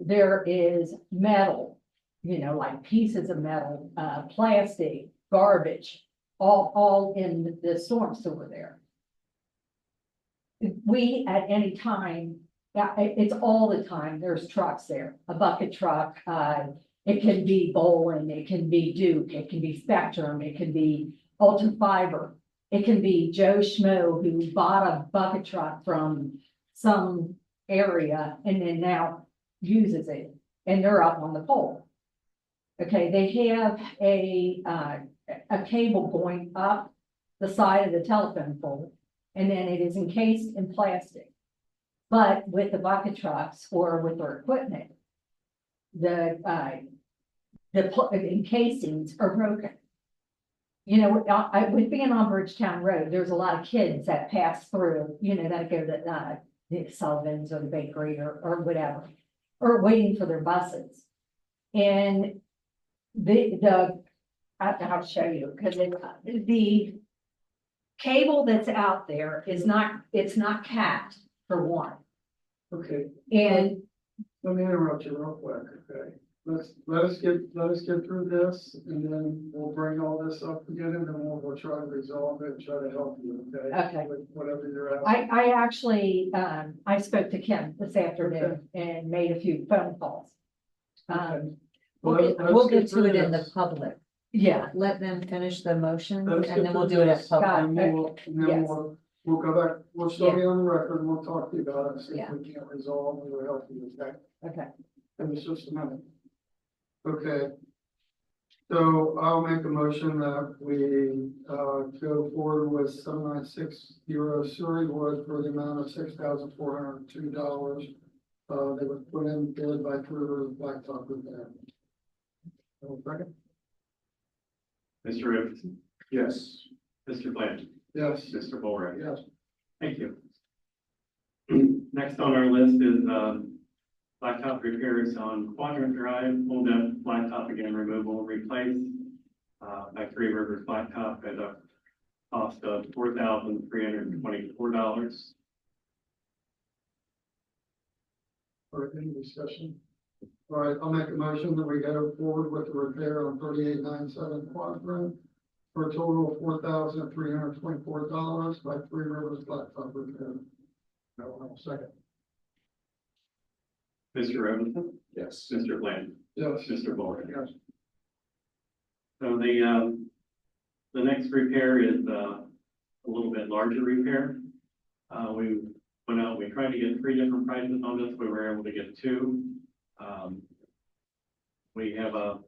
there is metal, like pieces of metal, plastic, garbage, all in the storm sewer there. We, at any time, it's all the time, there's trucks there, a bucket truck, it can be Bolin, it can be Duke, it can be Spectrum, it can be Ultra Fiber. It can be Joe Schmo who bought a bucket truck from some area and then now uses it, and they're up on the pole. Okay, they have a cable going up the side of the telephone pole, and then it is encased in plastic. But with the bucket trucks or with their equipment, the encasings are broken. With being on Bridgetown Road, there's a lot of kids that pass through, that go to the Sullivan's or the bakery or whatever, or waiting for their buses. And I'll show you, because the cable that's out there is it's not capped for one. okay. And Let me interrupt you real quick, okay? Let us get through this, and then we'll bring all this up again, and then we'll try to resolve it, and try to help you, okay? Okay. With whatever you're asking. I actually, I spoke to Kim this afternoon and made a few phone calls. Let's get through to it in the this. public. Yeah, Let them finish the motion Let's and get then we'll through do it this, at public. and then Yes. we'll go back, we'll still be on the record, and we'll talk to you about it, see if Yeah. we can't resolve, and we'll help you with that. okay. And it's just a minute. Okay. So I'll make a motion that we, go forward with 796 Surrey Wood for the amount of $6,402. They were put in bid by Three Rivers Blacktop Repair. Second? Mr. Richardson, Yes. Mr. Bland, Yes. Mr. Bullrich. Yes. Thank you. Next on our list is, blacktop repairs on Quadrant Drive, full depth blacktop again removal, replace, by Three Rivers Blacktop at a cost of $4,324. Or any discussion? All right, I'll make a motion that we go forward with the repair on 3897 Quadrant for a total of $4,324 by Three Rivers Blacktop Repair. No, second. Mr. Robinson, Yes. Mr. Bland, Yes. Mr. Bullrich. Yes. So the next repair is, a little bit larger repair. We went out, we tried to get 3 different prices on this, we were able to get 2. We have a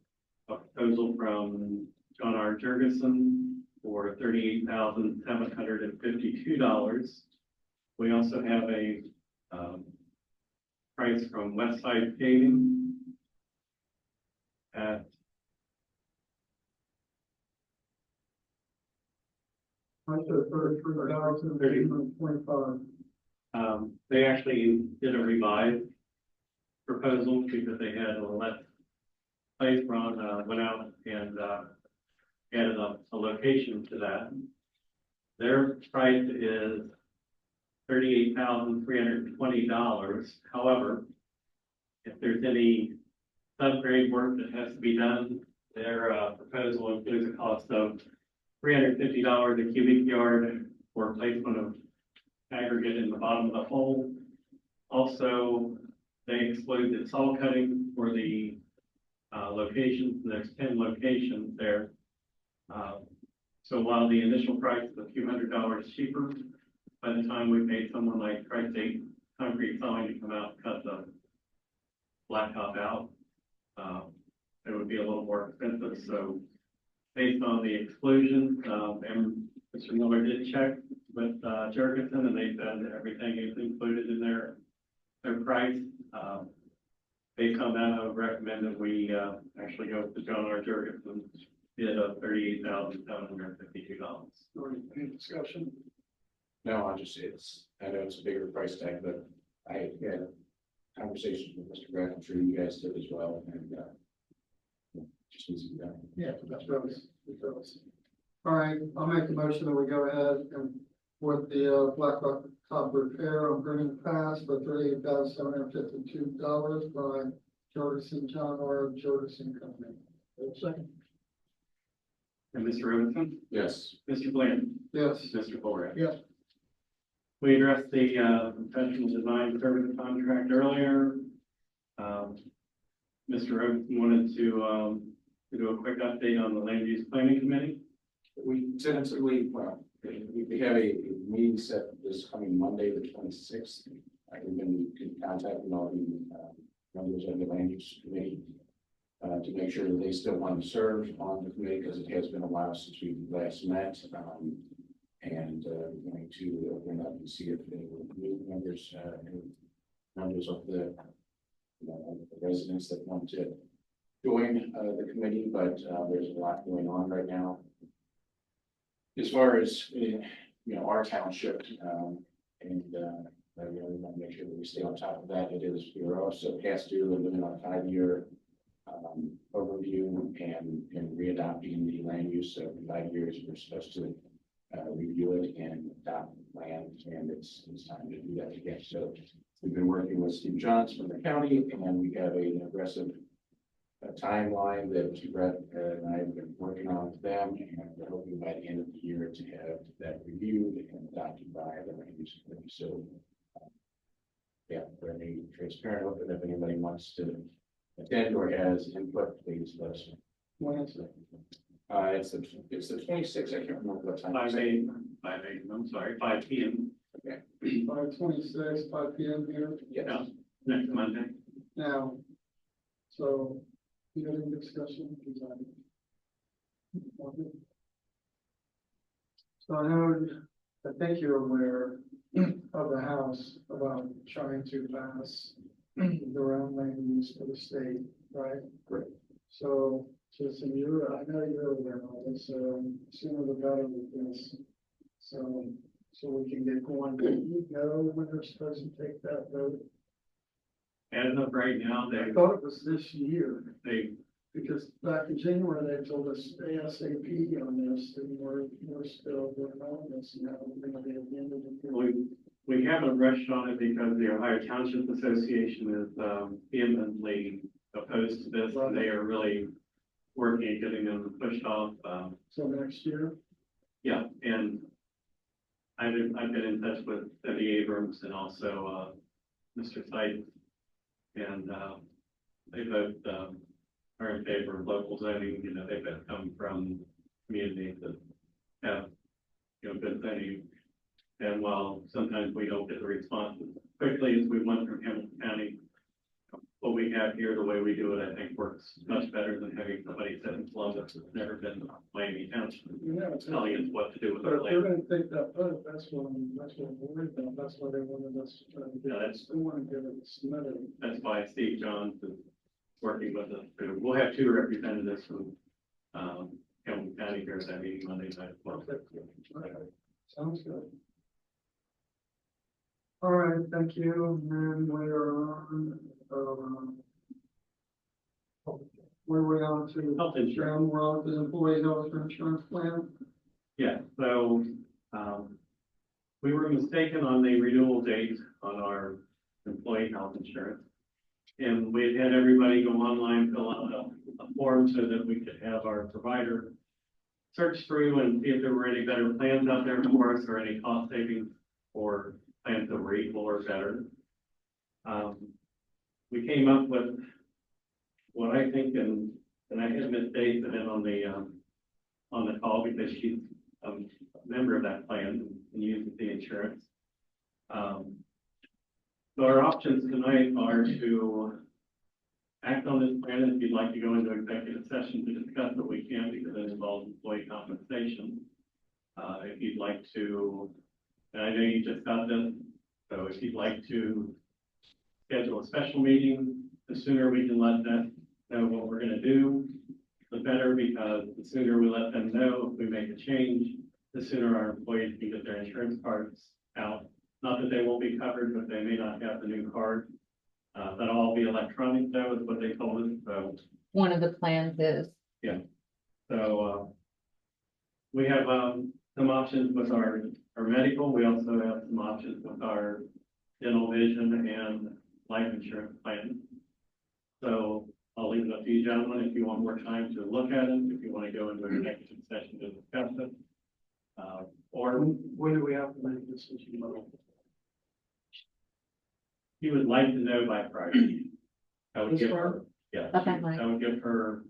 proposal from John R. Jurgensen for $38,752. We also have a, price from Westside Paving at I said 33,325. They actually did a revised proposal because they had a less place run, went out and, added a location to that. Their price is $38,320. However, if there's any subgrade work that has to be done, their, proposal includes a cost of $350 a cubic yard for placement of aggregate in the bottom of the hole. Also, they exclude the saw cutting for the locations. There's 10 locations there. So while the initial price is a few $100s cheaper, by the time we paid someone like Tri-State Concrete Sawing to come out and cut the blacktop out, it would be a little more expensive. So based on the exclusions, and Mr. Miller did check with Jurgensen, and they said that everything is included in their price. Based on that, I would recommend that we actually go with the John R. Jurgensen bid of $38,752. Any discussion? No, I know it's a bigger price tag, but I had conversations with Mr. Brad, I'm sure you guys did as well, and, just needs to be done. Yeah, that's right. All right, I'll make the motion that we go ahead and with the blacktop top repair on Green Pass for $38,752 by John R. Jurgensen Company. Second. And Mr. Robinson, Yes. Mr. Bland, Yes. Mr. Bullrich. Yes. We addressed the professional design service contract earlier. Mr. Robinson wanted to do a quick update on the land use planning committee. We tentatively, we have a meeting set this coming Monday, the 26th. We've been contacting all the members of the land use committee to make sure that they still want to serve on the committee, because it has been a while since we last met. And going to open up and see if any new members, members of the, the residents that want to join the committee, but there's a lot going on right now. As far as, our township, and we want to make sure that we stay on top of that. We're also past due and doing our 5-year overview and readopting the land use. So in 5 years, we're supposed to review it and adopt land, and it's time to do that again. So we've been working with Steve Johns from the county, and we have an aggressive timeline that Brett and I have been working on with them, and we're hoping by the end of the year to have that reviewed and adopted by the land use committee. So we're being transparent with it. If anybody wants to attend or has input, please let us know. When is it? It's the 26th. I can't remember what time. 5 p.m. Okay. 5/26, 5 p.m. here Yes. Yeah. Next Monday. now. So You have any discussion? So I know, I think you're aware of the House about trying to pass the round land use for the state, right? Correct. So, just in your, I know you're aware of it, so sooner the better with this. So we can get going. Do you know when they're supposed to take that vote? As of right now, I thought it was this year, they, because back in January, they told us ASAP on this, and we're still working on this, and that will be at the end of the year. we haven't rushed on it because the Ohio Township Association is, vehemently opposed to this, and they are really working at getting them pushed off, So next year, yeah, and I've been in touch with Debbie Abrams and also, Mr. Sight. And, they both, are in favor of local zoning. You know, they both come from communities that have, good zoning. And while sometimes we don't get the response as quickly as we want from Hamilton County, what we have here, the way we do it, I think works much better than having somebody sit in Columbus that's never been to Miami Township telling us what to do with but our if they're land. gonna take that vote, that's what I'm worried about, that's why they wanted us to try to get Yeah, it, they want to get it submitted. That's why Steve Johns is working with us. We'll have two representatives from, Hamilton County here at that meeting Monday night. Okay, sounds good. All right, thank you, and then we are on, where we on to? Health insurance. We're on to the employee health insurance plan. Yeah, so, we were mistaken on the renewal date on our employee health insurance. And we had everybody go online, fill out a form so that we could have our provider search through and see if there were any better plans out there for us or any cost savings or plans that were equal or better. We came up with what I think, and I had Ms. Davis in on the call because she's a member of that plan and uses the insurance. So our options tonight are to act on this plan. If you'd like to go into executive session to discuss it, we can, because it involves employee compensation. If you'd like to, and I know you just got this, so if you'd like to schedule a special meeting, the sooner we can let them know what we're gonna do, the better, because the sooner we let them know if we make a change, the sooner our employees can get their insurance cards out. Not that they won't be covered, but they may not have the new card. That'll all be electronic, though, is what they told us, so, One of the plans is, so, we have, some options with our medical. We also have some options with our dental, vision, and life insurance plan. So I'll leave it up to you, gentlemen, if you want more time to look at it, if you want to go into an executive session to discuss it. Or When do we have to make a decision? you would like to know by Friday. I would This give Friday? her, yeah, Okay, Mike. I would give her,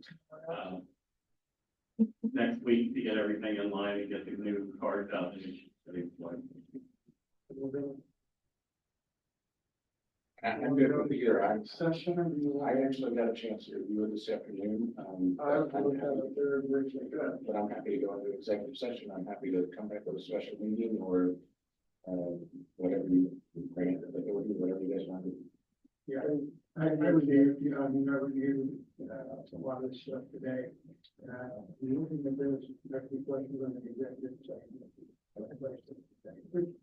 next week to get everything in line and get the new cards out. And I'm good with the year. Session, or do you I want? actually got a chance to review it this afternoon. I have to look at it very briefly, good. But I'm happy to go into executive session. I'm happy to come back with a special meeting or, whatever you, grant, whatever you guys want to do. Yeah, I reviewed, I mean, I reviewed, a lot of stuff today. Looking at this, next questions on the executive session.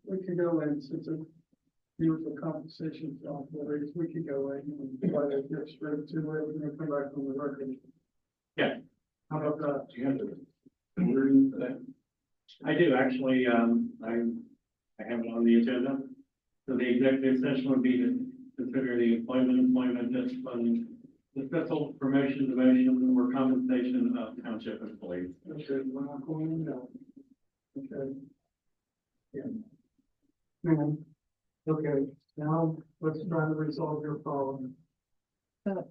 We could go in, since it's beautiful compensation, we could go in and try to get straight to it, we're gonna come back from the record. Yeah. How about that? Do you have the wording for that? I do actually, I have it on the agenda. So the executive session would be to consider the employment, discipline, dismissal, promotion, demotion, or compensation of township employees. Okay, we're not going now. Okay. Yeah. Okay, now let's try to resolve your problem. So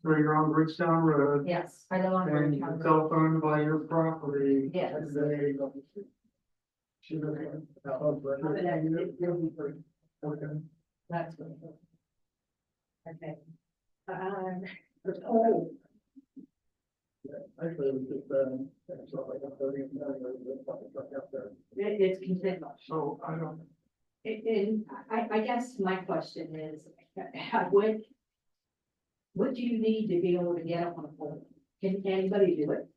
you're on Bridgetown Road. yes, I live on And Bridgetown Road. telephone by your property. Yes. And they. Should have. Okay. That's good. Okay. Actually, it was just, it's not like a 30 and 30, there's a fucking truck out there. It's continual. So I don't, And I guess my question is, what do you need to be able to get up on a pole? Can anybody do it?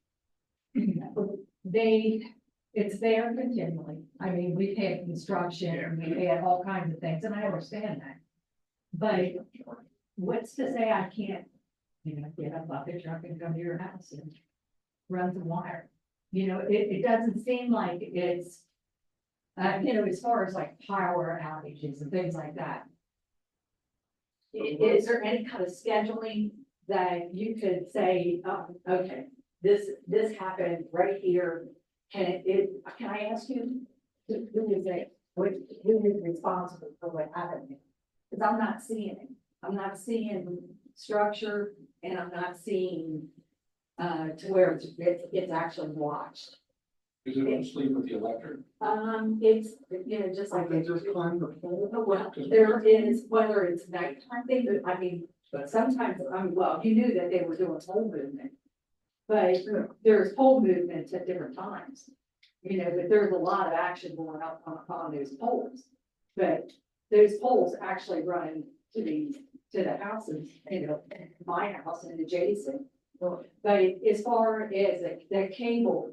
It's there continually. I mean, we've had construction, we've had all kinds of things, and I understand that. But what's to say I can't, get a bucket truck and come to your house and run some wire? It doesn't seem like it's, as far as like power outages and things like that. Is there any kind of scheduling that you could say, okay, this happened right here? Can I ask you, who is responsible for what happened? Because I'm not seeing it. I'm not seeing structure and I'm not seeing, to where it's actually watched. Is it on sleep with the electric? It's, just like. they just climbed the pole. Well, there is, whether it's nighttime thing, I mean, sometimes, well, you knew that they were doing pole movement. But there's pole movements at different times, but there's a lot of action going up on those poles. But those poles actually run to the houses, my house and adjacent. But as far as the cable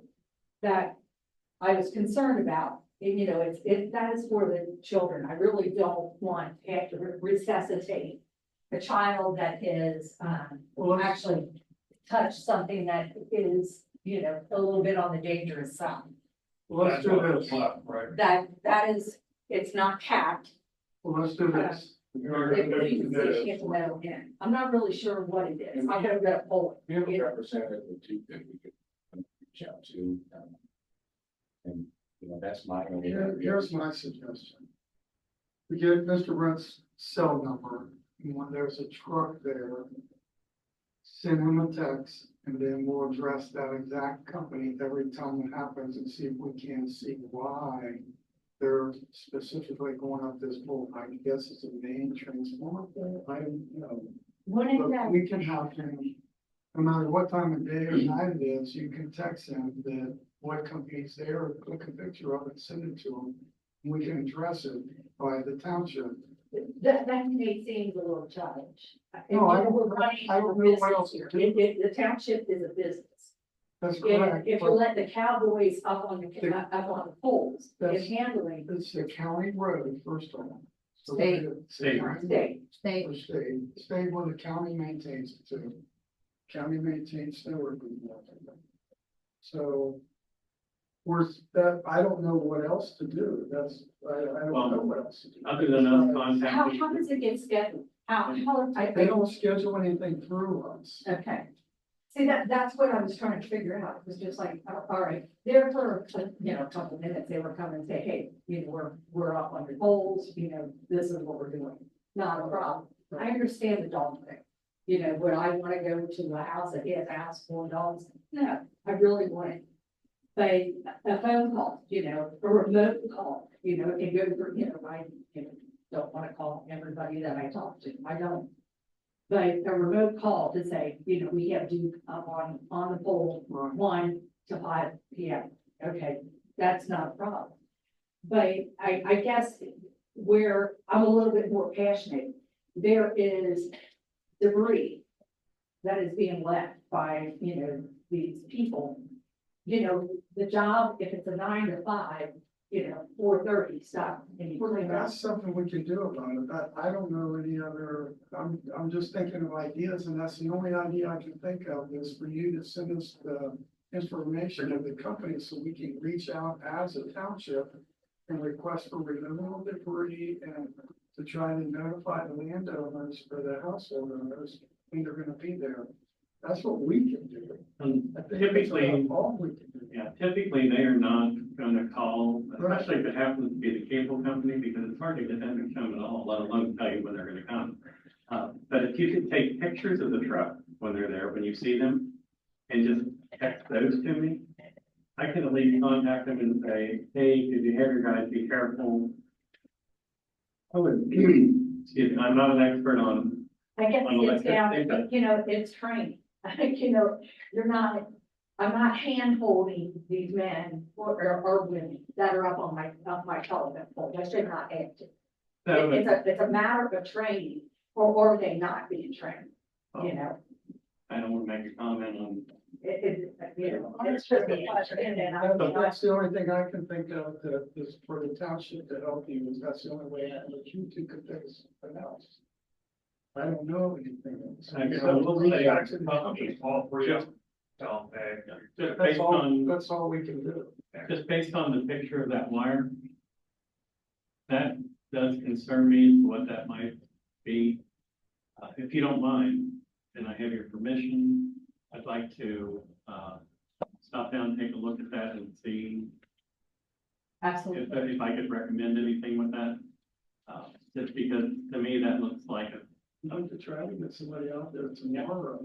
that I was concerned about, that is for the children. I really don't want to have to resuscitate a child that is, actually touch something that is, a little bit on the dangerous side. Well, let's do this. Right. That is, it's not capped. Well, let's do this. I'm not really sure what it is. I gotta go pull We have a representative or two that we could reach out to. And, that's my. Here's my suggestion. We get Mr. Brent's cell number, and when there's a truck there, send him a text, and then we'll address that exact company every time it happens and see if we can see why they're specifically going up this pole. I guess it's a main transformer pole. I don't know. What is But that? we can have him, no matter what time of day or night it is, you can text him that what company's there, or click a picture of it, send it to him. And we can address it by the township. That to me seems a little childish. No, I don't- We're running I don't a know what else business to here. do. The township is a business. That's And correct. if you but let the cowboys up on the poles, and That's- handling It's a county road, first of all. So State. it's a State. county state. State, or state where the county maintains it too. County maintains snow removal. So. I don't know what else to do. I don't know what else to do. Other than us How contacting. does it get scheduled? I They don't, don't schedule anything through us. okay. See, that's what I was trying to figure out. It was just like, all right, there for, a couple minutes, they were coming and say, hey, we're up on the poles, this is what we're doing. Not a problem. I understand the dog thing. Would I want to go to a house that has asked for dogs? No, I really wouldn't. But a phone call, a remote call, it can go through, I don't want to call everybody that I talk to. I don't. But a remote call to say, we have Duke up on the pole, Right. 1 to 5 p.m. Okay, that's not a problem. But I guess where I'm a little bit more passionate, there is debris that is being left by, these people. The job, if it's a 9 to 5, 4:30 stop. Well, that's something we can do about it. I don't know any other, I'm just thinking of ideas, and that's the only idea I can think of is for you to send us the information of the company so we can reach out as a township and request for removal of debris and to try to notify the landowners or the household owners when they're gonna be there. That's what we can do. And I think that's typically, all we can do. yeah, typically they are not gonna call, especially if it happens to be the cable company, because it's hard to get them to come at all, let alone tell you when they're gonna come. But if you could take pictures of the truck when they're there, when you see them, and just text those to me, I can at least contact them and say, hey, could you have your guys be careful? I would, excuse me, I'm not an expert on, I guess On it's down, electricity, but- it's training. You know, I'm not hand holding these men or women that are up on my telephone pole. I should not have to. It's a matter of training, or they not being trained, you know. I don't want to make a comment on, You know, it's just a question, and But that's the only thing I can think of that is for the township to help you, is that's the only way that you two could figure something else. I don't know anything else. I guess So we'll reach out to the all company. three of them. Just That's based on, that's all we can do. just based on the picture of that wire, that does concern me as to what that might be. If you don't mind, and I have your permission, I'd like to, stop down and take a look at that and see absolutely. if I could recommend anything with that. Just because to me, that looks like I'm to try to get somebody out there tomorrow.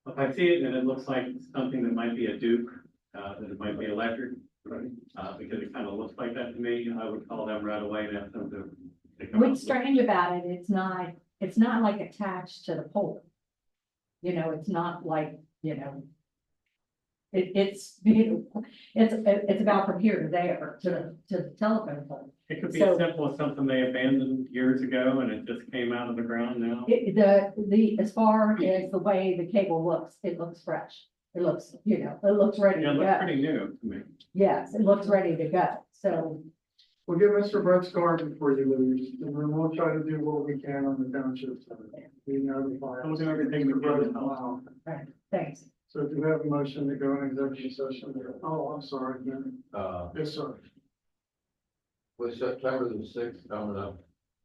if I see it and it looks like something that might be a Duke, that it might be electric, because it kind of looks like that to me, I would call them right away and ask them to come out. What's strange about it, it's not like attached to the pole. You know, it's not like, you know. It's beautiful. It's about from here to there, to the telephone pole. It could be So- as simple as something they abandoned years ago and it just came out of the ground now. As far as the way the cable looks, it looks fresh. It looks, you know, it looks ready Yeah, it to looks go. pretty new to me. Yes, it looks ready to go. So, We'll give Mr. Brett's card before you leave, and then we'll try to do what we can on the township side. We notify. We'll do everything we can. right, thanks. So if you have a motion to go in executive session there. Oh, I'm sorry, Ben. Yes, sir. With September the sixth coming up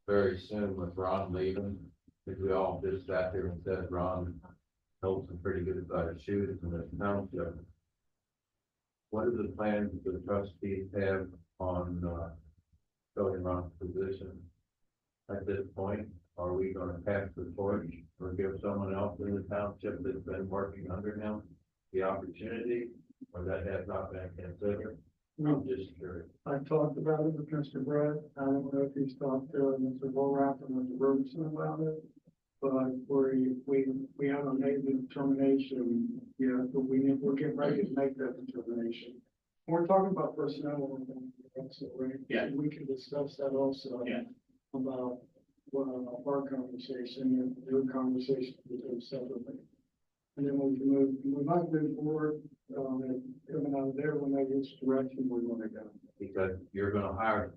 very soon with Ron leaving, because we all just sat here and said Ron told some pretty good shoes in the township. What are the plans that the trustees have on, filling Ron's position? At this point, are we gonna pass the torch or give someone else in the township that's been working under him the opportunity? Or that has not been considered? I'm just curious. I talked about it with Mr. Brett. I don't know if he's talked to Mr. Bullrath and Mr. Robeson about it. But we haven't made the determination yet, but we're getting ready to make that determination. We're talking about personnel. Right? Yeah. We can discuss that also. Yeah. About, our conversation and your conversation with them separately. And then we can move, we might move forward, and coming out of there, we'll know which direction we want to go. Because you're gonna hire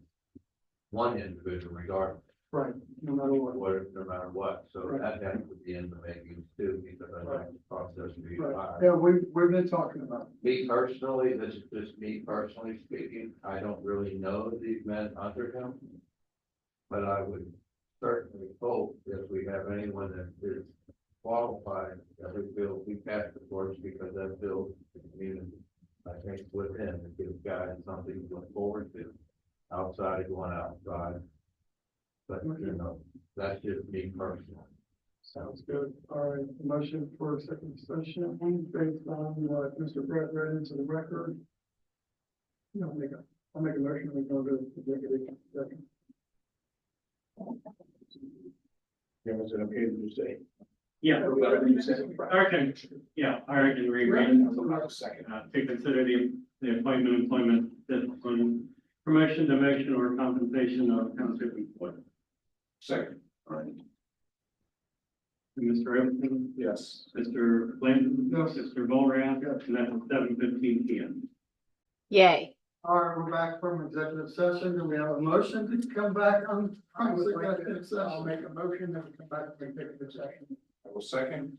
one individual regardless, Right, no matter what. no matter what, so Right. that has to be in the making too, because I like the process to be Right, hired. yeah, we've been talking about it. Me personally, this is just me personally speaking, I don't really know these men under him. But I would certainly hope if we have anyone that is qualified, that we feel we pass the torch, because that builds the community. I think with him, it gives guys something to look forward to, outside going outside. But, you know, that's just me personally. Sounds good. All right, motion for executive session, based on what Mr. Brett read into the record. I'll make a motion, we go to executive session. Yeah, is it okay to say? Yeah. Whatever you say. I can reread it. Second. To consider the appointment, employment, discipline, promotion, demotion, or compensation of township employees. Second. All right. Mr. Everson, Yes. Mr. Blanton. Yes. Mr. Bullrath. And that's at 7:15 p.m. Yay. All right, we're back from executive session. Do we have a motion to come back on executive session? I'll make a motion that we come back from executive session. I will second.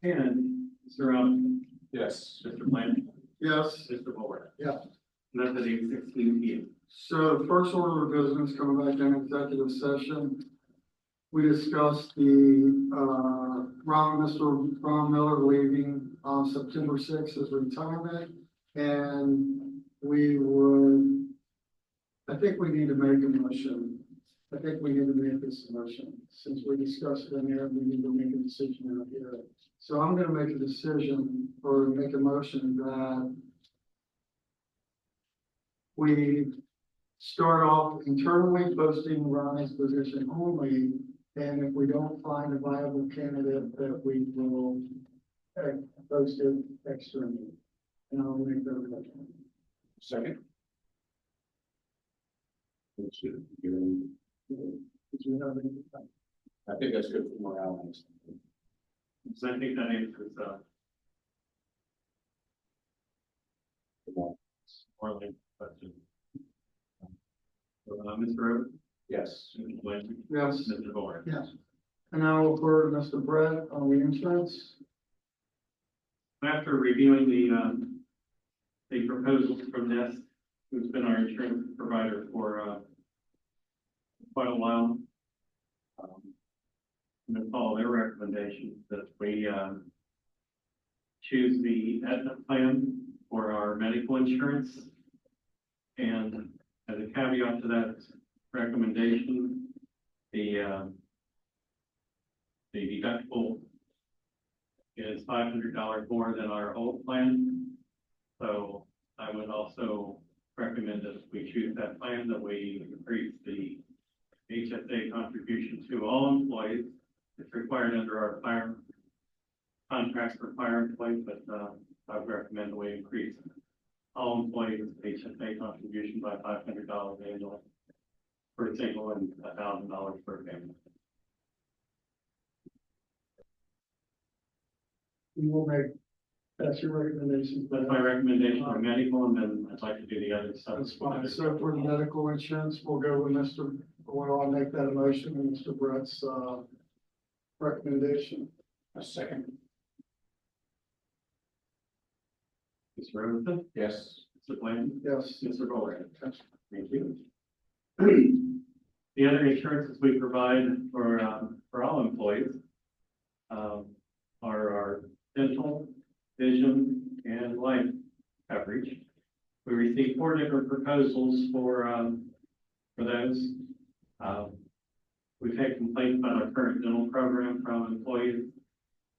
And Mr. Robinson, Yes. Mr. Blanton, Yes. Mr. Bullrath. Yeah. And that's at 8:16 p.m. So the first order of business coming back in executive session. We discussed the, Mr. Ron Miller leaving on September 6th as retirement. And I think we need to make a motion. I think we need to make this motion. Since we discussed it in there, we need to make a decision out here. So I'm gonna make a decision or make a motion that we start off internally posting Ron's position only And if we don't find a viable candidate, that we will post it externally. And I'll make that motion. Second. Did you have any? I think that's good for morale. So I think that answers, more like question. Mr. Rhodes? Yes. Mr. Blanchard? Yes. Mr. Bohr? Yes. And now for Mr. Brett on the insurance. After reviewing the proposals from Nest, who's been our insurance provider for, quite a while. I'm going to follow their recommendation that we, choose the Aetna plan for our medical insurance. And as a caveat to that recommendation, the deductible is $500 more than our old plan. So I would also recommend that if we choose that plan, that we increase the HSA contribution to all employees. It's required under our fire contracts for fire employees, but I would recommend we increase all employees' HSA contribution by $500 annually for a single and $1,000 for a family. We will make, that's your recommendation. That's my recommendation for medical, and then I'd like to do the other stuff. That's fine. So for the medical insurance, we'll go with Mr. Well, I'll make that a motion and Mr. Brett's, recommendation. A second. Mr. Robinson? Yes. Mr. Bland? Yes. Mr. Bowler? Yes. Thank you. The other insurances we provide for all employees are our dental, vision, and life coverage. We received 4 different proposals for those. We've had complaints about our current dental program from employees.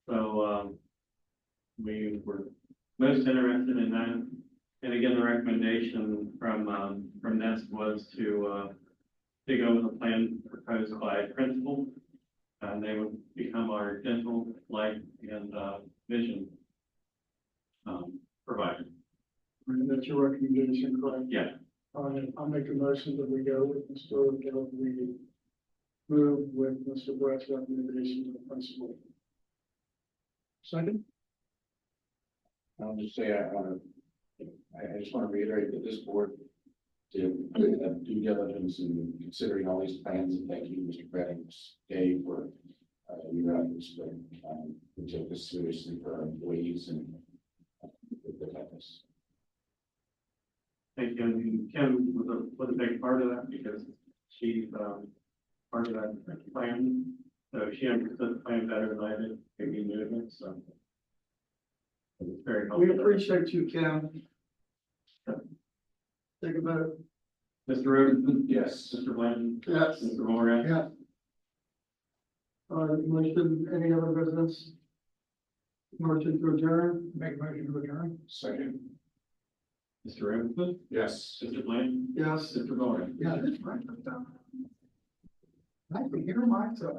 So we were most interested in that. And again, the recommendation from Nest was to go with a plan proposed by principal. And they would become our dental, life, and vision provider. And that's your recommendation, correct? Yeah. I'll make a motion that we go with Mr. We move with Mr. Brett's recommendation to the principal. Second? I'll just say, I just want to reiterate that this board did due diligence in considering all these plans, and thank you, Mr. Brett and Dave, for your efforts. But we take this seriously for our employees and protect us. Thank you. And Kim was a big part of that because she's part of that plan. So she understood the plan better than I did, maybe knew it. So it was very helpful. We appreciate you, Kim. Take a vote. Mr. Robinson? Yes. Mr. Bland? Yes. Mr. Moore? Yeah. Motion, any other business? Motion to adjourn? Make a motion to adjourn. Second. Mr. Robinson? Yes. Mr. Bland? Yes. Mr. Moore? Yeah, that's right. I can hear myself.